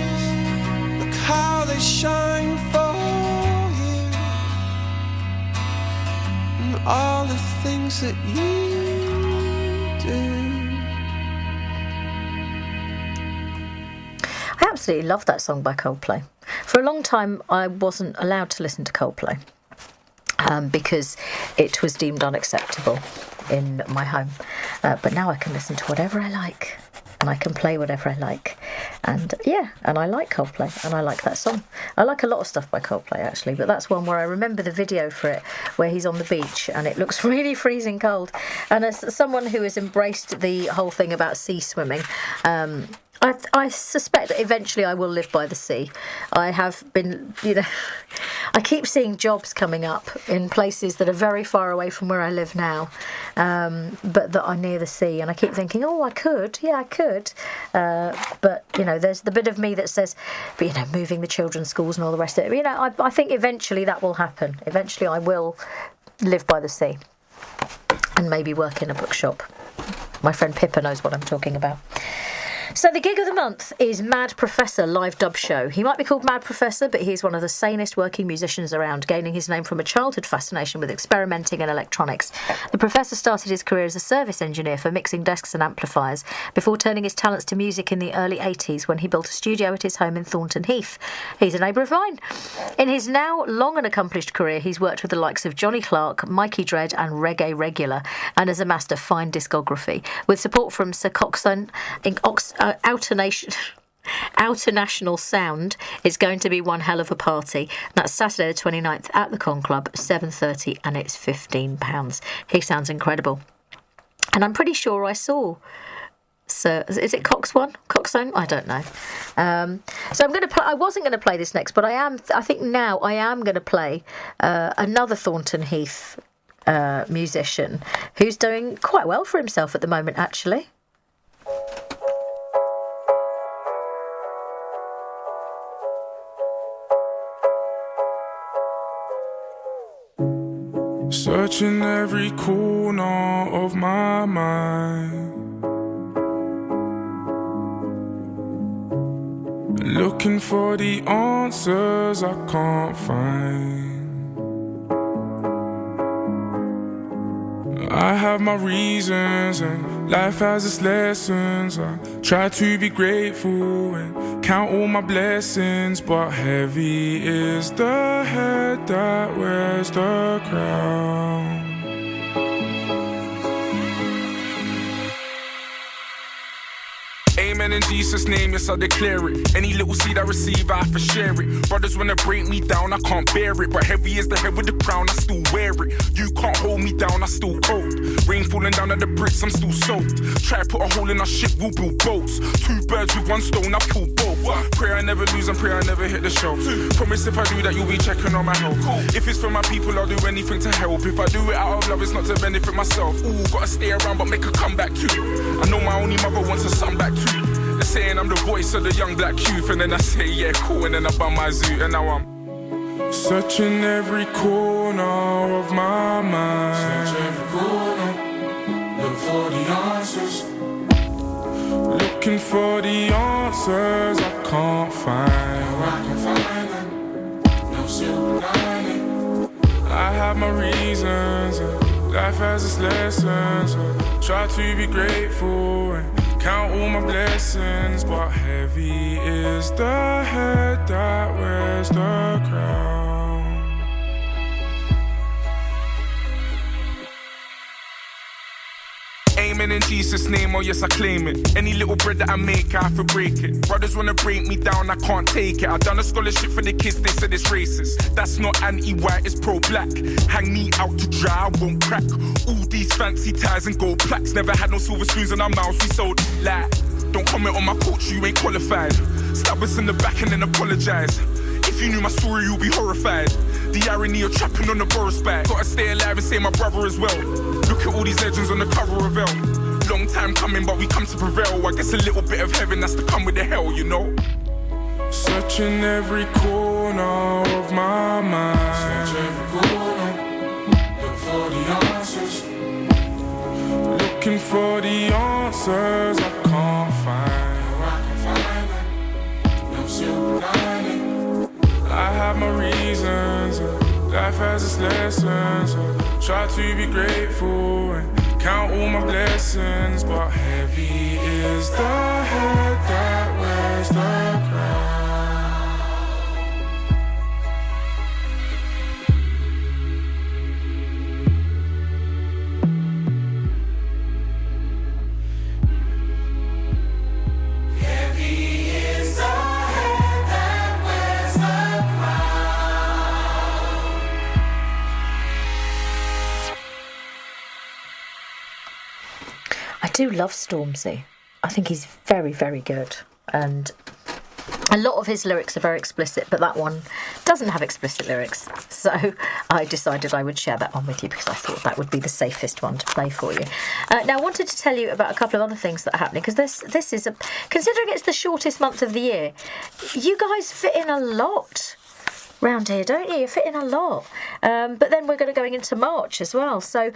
Look how they shine for you. And all the things that you do. I absolutely love that song by Coldplay. For a long time, I wasn't allowed to listen to Coldplay because it was deemed unacceptable in my home. But now I can listen to whatever I like, and I can play whatever I like. And I like Coldplay, and I like that song. I like a lot of stuff by Coldplay, actually, but that's one where I remember the video for it, where he's on the beach, and it looks really freezing cold. And as someone who has embraced the whole thing about sea swimming, I suspect that eventually I will live by the sea. I have been, I keep seeing jobs coming up in places that are very far away from where I live now, but that are near the sea. And I keep thinking, oh, I could. But, there's the bit of me that says, but, moving the children's schools and all the rest of it. I think eventually that will happen. Eventually I will live by the sea and maybe work in a bookshop. My friend Pippa knows what I'm talking about. So the gig of the month is Mad Professor live dub show. He might be called Mad Professor, but he is one of the sanest working musicians around, gaining his name from a childhood fascination with experimenting and electronics. The Professor started his career as a service engineer for mixing desks and amplifiers before turning his talents to music in the early 80s when he built a studio at his home in Thornton Heath. He's a neighbour of mine. In his now long and accomplished career, he's worked with the likes of Johnny Clark, Mikey Dread and Reggae Regular, and has amassed a fine discography. With support from Sir Coxswain, Outer National Sound is going to be one hell of a party. That's Saturday the 29th at the Con Club, 7:30, and it's £15. He sounds incredible. And I'm pretty sure I saw Sir, is it Coxswain? I don't know. So I'm going to play. I wasn't going to play this next, but I think now I am going to play another Thornton Heath musician who's doing quite well for himself at the moment, actually. Searching every corner of my mind, looking for the answers I can't find. I have my reasons and life has its lessons. I try to be grateful and count all my blessings, but heavy is the head that wears the crown. Amen in Jesus' name, yes I declare it. Any little seed I receive, I have to share it. Brothers wanna break me down, I can't bear it. But heavy is the head with the crown, I still wear it. You can't hold me down, I still hold. Rain falling down at the bricks, I'm still soaked. Try to put a hole in our ship, we'll build boats. 2 birds with 1 stone, I kill both. Pray I never lose and pray I never hit the shelf. Promise if I do that you'll be checking on my health. If it's for my people, I'll do anything to help. If I do it out of love, it's not to benefit myself. Ooh, gotta stay around but make a comeback too. I know my only mother wants her son back too. They're saying I'm the voice of the young black youth, and then I say yeah cool, and then I bum my zoo, and now I'm searching every corner of my mind. Search every corner, look for the answers. Looking for the answers I can't find. No, I can find them, no silver lining. I have my reasons, and life has its lessons. I try to be grateful and count all my blessings, but heavy is the head that wears the crown. Amen in Jesus' name, oh yes I claim it. Any little bread that I make, I have to break it. Brothers wanna break me down, I can't take it. I done a scholarship for the kids, they said it's racist. That's not anti-white, it's pro-black. Hang me out to dry, I won't crack. All these fancy ties and gold plaques. Never had no silver spoons in our mouths, we sold light. Don't comment on my culture, you ain't qualified. Stab us in the back and then apologise. If you knew my story, you'd be horrified. The irony of trapping on the Boris back. Gotta stay alive and say my brother as well. Look at all these legends on the cover of Elle. Long time coming, but we come to prevail. I guess a little bit of heaven has to come with the hell, you know. Searching every corner of my mind. Search every corner, look for the answers. Looking for the answers I can't find. No silver lining. I have my reasons, life has its lessons. Try to be grateful and count all my blessings, but heavy is the head that wears the crown. I do love Stormzy. I think he's very, very good. And a lot of his lyrics are very explicit, but that one doesn't have explicit lyrics. So I decided I would share that one with you because I thought that would be the safest one to play for you. Now, I wanted to tell you about a couple of other things that are happening because this is, considering it's the shortest month of the year, you guys fit in a lot round here, don't you? You fit in a lot. But then we're going to go into March as well. So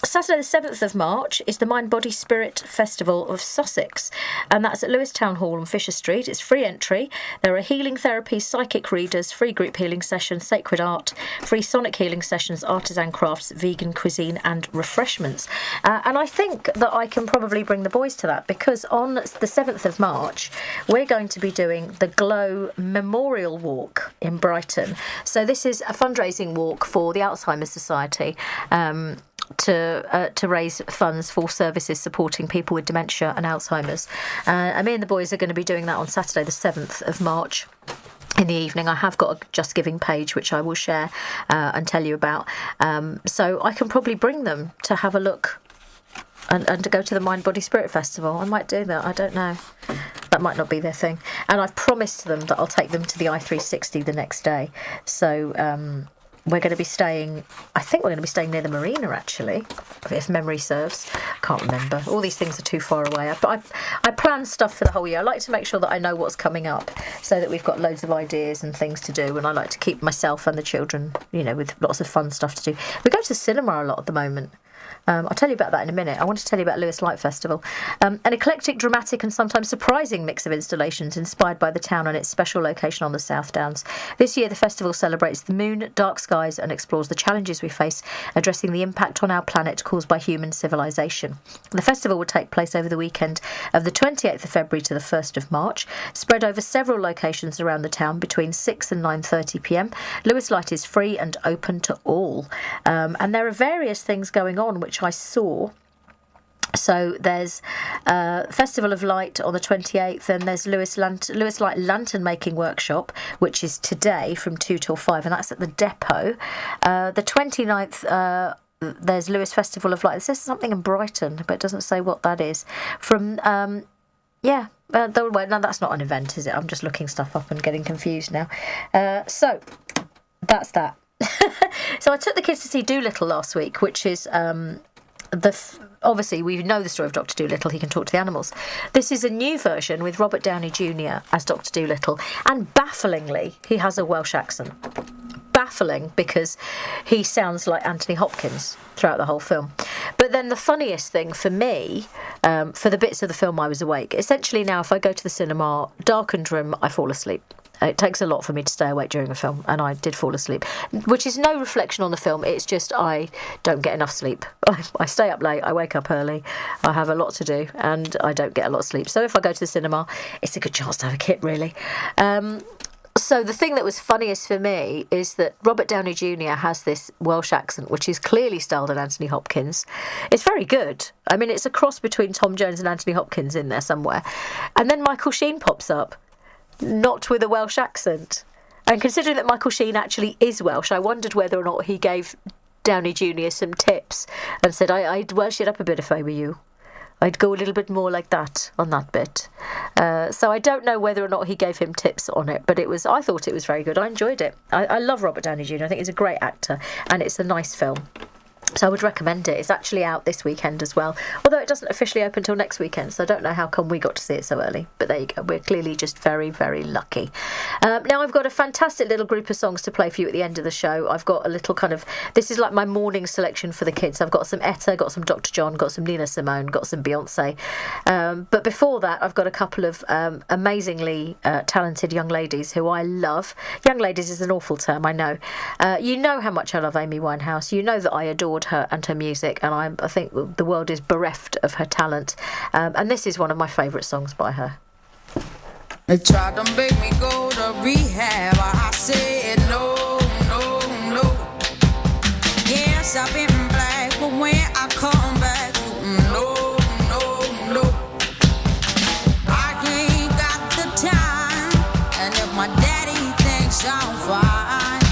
Saturday the 7th of March is the Mind, Body, Spirit Festival of Sussex, and that's at Lewes Town Hall on Fisher Street. It's free entry. There are healing therapies, psychic readers, free group healing sessions, sacred art, free sonic healing sessions, artisan crafts, vegan cuisine and refreshments. And I think that I can probably bring the boys to that because on the 7th of March we're going to be doing the Glow Memorial Walk in Brighton. So this is a fundraising walk for the Alzheimer's Society, to raise funds for services supporting people with dementia and Alzheimer's. And me and the boys are going to be doing that on Saturday the 7th of March in the evening. I have got a Just Giving page which I will share and tell you about. So I can probably bring them to have a look and to go to the Mind, Body, Spirit Festival. I might do that, I don't know. That might not be their thing. And I've promised them that I'll take them to the I360 the next day. So we're going to be staying, I think we're going to be staying near the marina, actually, if memory serves. Can't remember. All these things are too far away. But I plan stuff for the whole year. I like to make sure that I know what's coming up so that we've got loads of ideas and things to do. And I like to keep myself and the children, with lots of fun stuff to do. We go to the cinema a lot at the moment. I'll tell you about that in a minute. I want to tell you about Lewes Light Festival. An eclectic, dramatic and sometimes surprising mix of installations inspired by the town and its special location on the South Downs. This year the festival celebrates the moon, dark skies and explores the challenges we face addressing the impact on our planet caused by human civilization. The festival will take place over the weekend of the 28th of February to the 1st of March, spread over several locations around the town between 6 and 9:30pm. Lewes Light is free and open to all. And there are various things going on which I saw. So there's Festival of Light on the 28th, and there's Lewes Light Lantern Making Workshop, which is today from 2 till 5, and that's at the depot. The 29th, there's Lewes Festival of Light. It says something in Brighton, but it doesn't say what that is. From, no, that's not an event, is it? I'm just looking stuff up and getting confused now. So that's that. So I took the kids to see Dolittle last week, which is obviously we know the story of Dr. Dolittle. He can talk to the animals. This is a new version with Robert Downey Jr. as Dr. Dolittle, and bafflingly he has a Welsh accent. Baffling, because he sounds like Anthony Hopkins throughout the whole film. But then the funniest thing for me, for the bits of the film I was awake, essentially now if I go to the cinema, darkened room, I fall asleep. It takes a lot for me to stay awake during a film, and I did fall asleep, which is no reflection on the film. It's just I don't get enough sleep. I stay up late, I wake up early, I have a lot to do, and I don't get a lot of sleep. So if I go to the cinema, it's a good chance to have a kit, really. So the thing that was funniest for me is that Robert Downey Jr. has this Welsh accent, which is clearly styled on Anthony Hopkins. It's very good. I mean, it's a cross between Tom Jones and Anthony Hopkins in there somewhere. And then Michael Sheen pops up, not with a Welsh accent. And considering that Michael Sheen actually is Welsh, I wondered whether or not he gave Downey Jr. some tips and said, I'd Welsh it up a bit if I were you. I'd go a little bit more like that on that bit. So I don't know whether or not he gave him tips on it, but I thought it was very good. I enjoyed it. I love Robert Downey Jr. I think he's a great actor, and it's a nice film. So I would recommend it. It's actually out this weekend as well, although it doesn't officially open until next weekend, so I don't know how come we got to see it so early. But there you go. We're clearly just very, very lucky. Now I've got a fantastic little group of songs to play for you at the end of the show. I've got a little this is like my morning selection for the kids. I've got some Etta, got some Dr. John, got some Nina Simone, got some Beyonce. But before that, I've got a couple of amazingly talented young ladies who I love. Young ladies is an awful term, I know. You know how much I love Amy Winehouse. You know that I adored her and her music, and I think the world is bereft of her talent, and this is one of my favourite songs by her. They tried to make me go to rehab. I said no, no, no. Yes, I've been black, but when I come back, no, no, no. I ain't got the time, and if my daddy thinks I'm fine,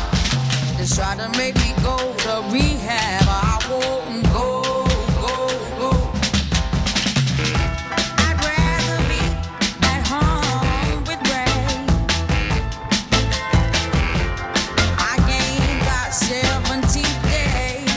they try to make me go to rehab. I won't go, go, go. I'd rather be at home with Ray. I ain't got 70 days.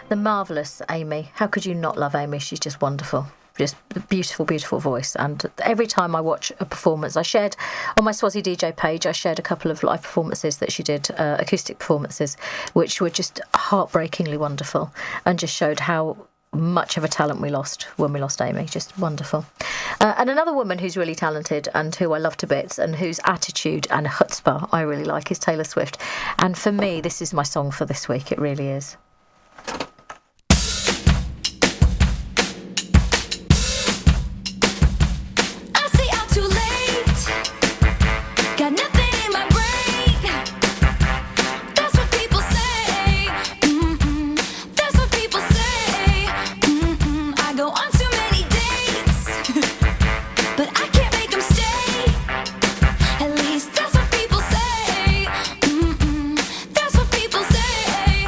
The marvellous Amy. How could you not love Amy? She's just wonderful. Just a beautiful, beautiful voice. And every time I watch a performance, I shared on my Swazi DJ page, I shared a couple of live performances that she did, acoustic performances, which were just heartbreakingly wonderful and just showed how much of a talent we lost when we lost Amy. Just wonderful. And another woman who's really talented and who I love to bits and whose attitude and chutzpah I really like is Taylor Swift. And for me, this is my song for this week. It really is. That's what people say.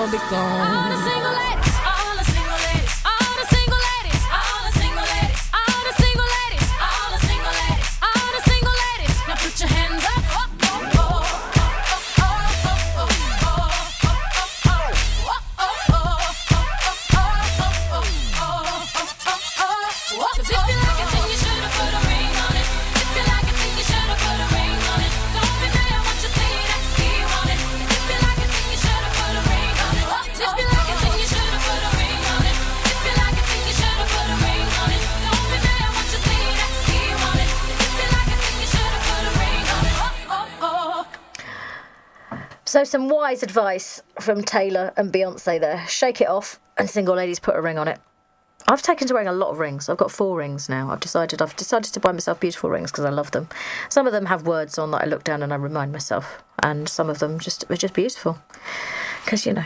gonna be gone. All the single ladies, all the single ladies, all the single ladies, all the single ladies, all the single ladies, all the single ladies, all the single ladies. Now put your hands up. So some wise advice from Taylor and Beyonce there. Shake it off and single ladies put a ring on it. I've taken to wearing a lot of rings. I've got 4 rings now. I've decided to buy myself beautiful rings because I love them. Some of them have words on that I look down and I remind myself. And some of them are just beautiful. Because, you know,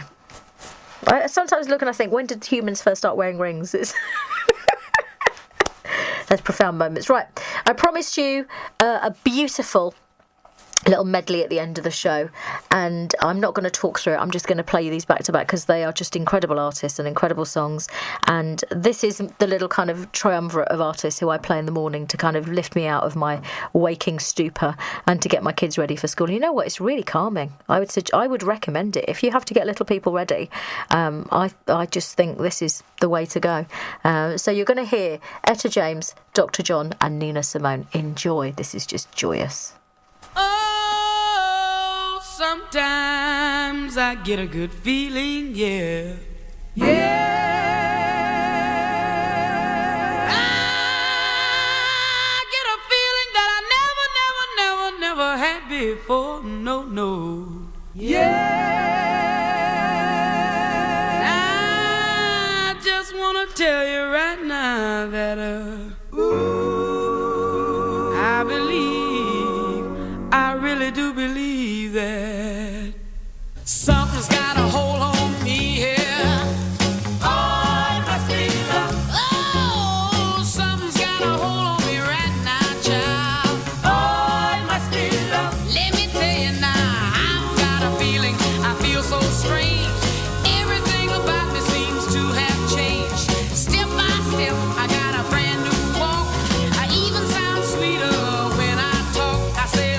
I sometimes look and I think, when did humans first start wearing rings? It's those profound moments. Right, I promised you a beautiful little medley at the end of the show, and I'm not going to talk through it. I'm just going to play you these back to back because they are just incredible artists and incredible songs. And this is the little kind of triumvirate of artists who I play in the morning to kind of lift me out of my waking stupor and to get my kids ready for school. And you know what? It's really calming. I would recommend it if you have to get little people ready. I just think this is the way to go. So you're going to hear Etta James, Dr. John, and Nina Simone. Enjoy. This is just joyous. Sometimes I get a good feeling, yeah. Yeah. I get a feeling that I never had before. No. Yeah. I just wanna tell you right now that I really do believe that something's got a hold on me here. Oh, it must be love. Oh, something's got a hold on me right now, child. Oh, it must be love. Let me tell you now, I've got a feeling, I feel so strange. Everything about me seems to have changed. Step by step, I got a brand new walk. I even sound sweeter when I talk. I said,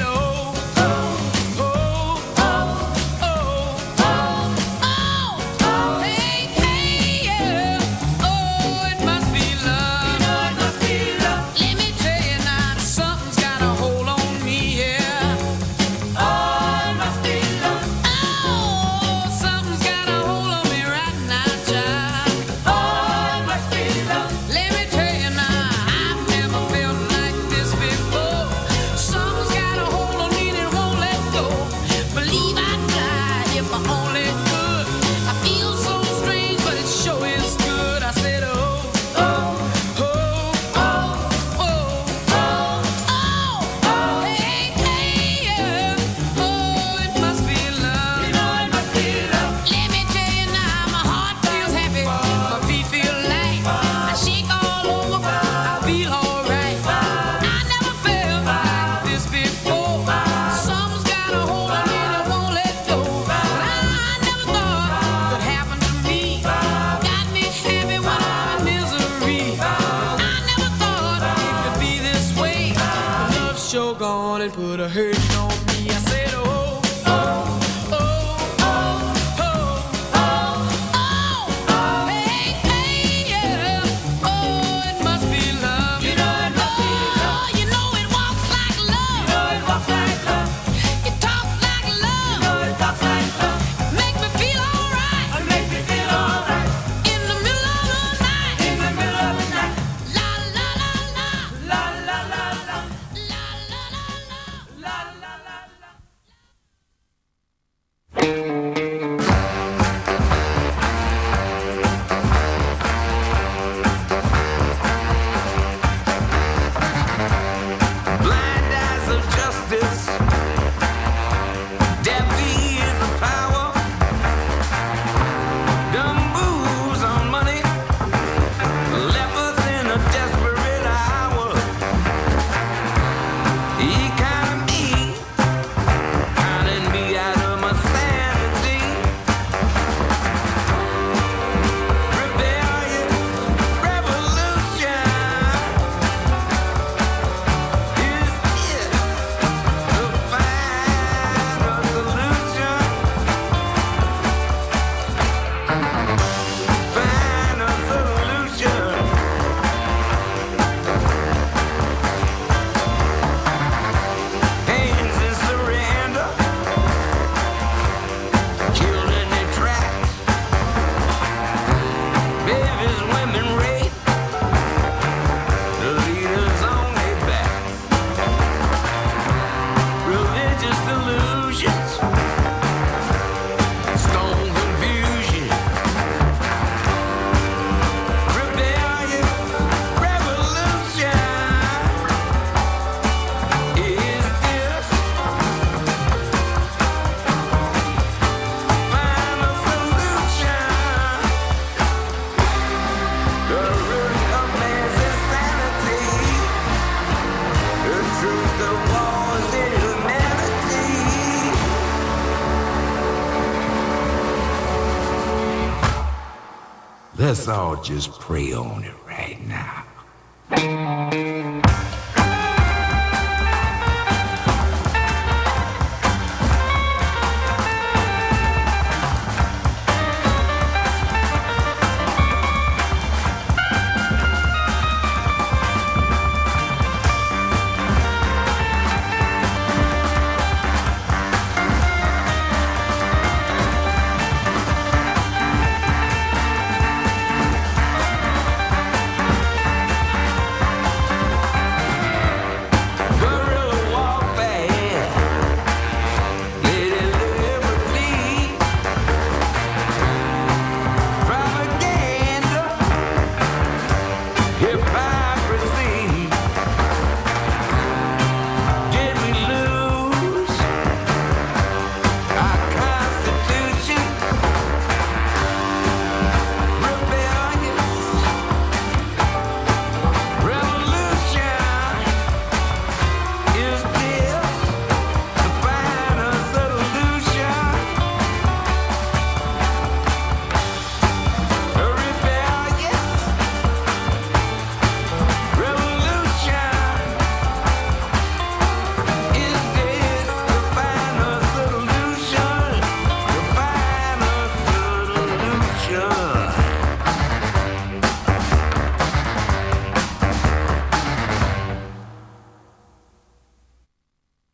gone and put a hurting on me. I said, oh, oh, oh, oh, oh, oh, oh, oh, hey, hey, yeah. Oh, it must be love. You know it must be love. You know it walks like love. You know it walks like love. It talks like love. You know it talks like love. Make me feel alright. It makes me feel alright. In the middle of the night. In the middle of the night. La la la la. La la la la. La la la la. La la la la. Let's all just pray on it right now.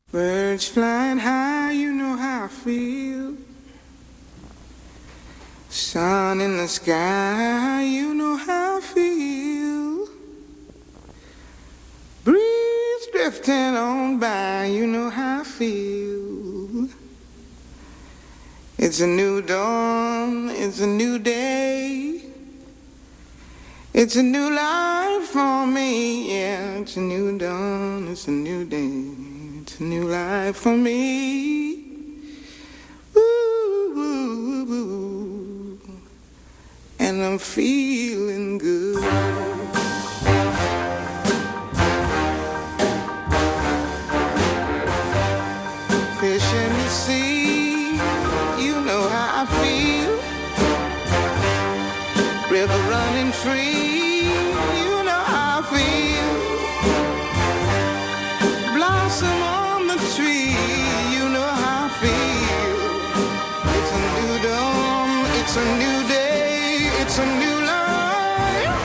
Birds flying high, you know how I feel. Sun in the sky, you know how I feel. Breeze drifting on by, you know how I feel. It's a new dawn, it's a new day. It's a new life for me, yeah. It's a new dawn, it's a new day. It's a new life for me. Ooh, ooh, ooh. And I'm feeling good. Fish in the sea, you know how I feel. River running free, you know how I feel. Blossom on the tree, you know how I feel. It's a new dawn, it's a new day, it's a new life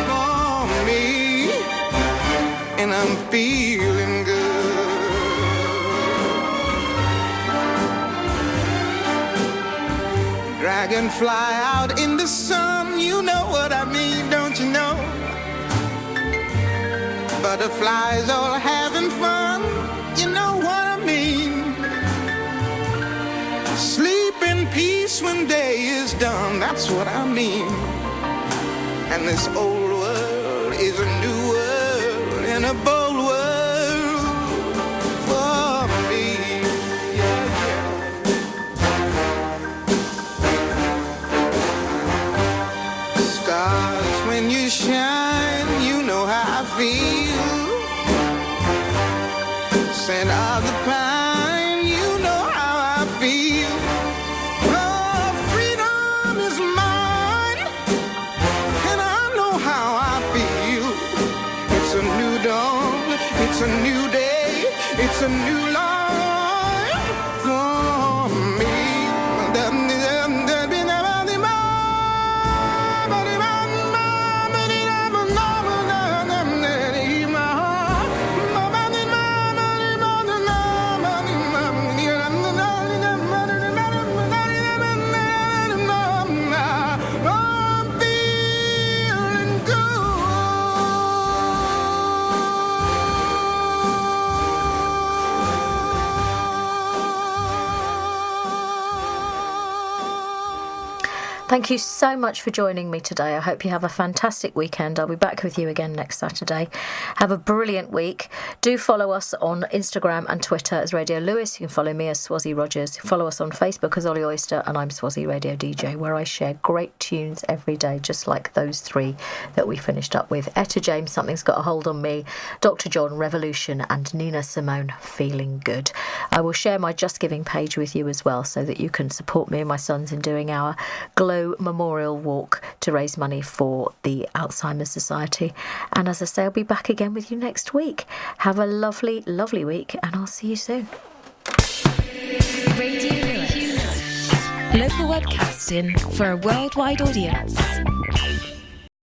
for me. And I'm feeling good. Dragonfly out in the sun, you know what I mean, don't you know? Butterflies all having fun, you know what I mean. Sleep in peace when day is done, that's what I mean. And this old world is a new world and a bold world for me. Stars, when you shine, you know how I feel. Scent of the pine, you know how I feel. Oh, freedom is mine, and I know how I feel. It's a new dawn, it's a new day, it's a new life for me. Thank you so much for joining me today. I hope you have a fantastic weekend. I'll be back with you again next Saturday. Have a brilliant week. Do follow us on Instagram and Twitter as Radio Lewes. You can follow me as Swazzy Rogers. Follow us on Facebook as Ollie Oyster, and I'm Swazzy Radio DJ, where I share great tunes every day, just like those three that we finished up with. Etta James, Something's Got a Hold on Me, Dr. John, Revolution, and Nina Simone, Feeling Good. I will share my Just Giving page with you as well, so that you can support me and my sons in doing our Glow Go Memorial Walk to raise money for the Alzheimer's Society. And as I say, I'll be back again with you next week. Have a lovely, lovely week, and I'll see you soon. Radio Lewes. Local webcasting for a worldwide audience.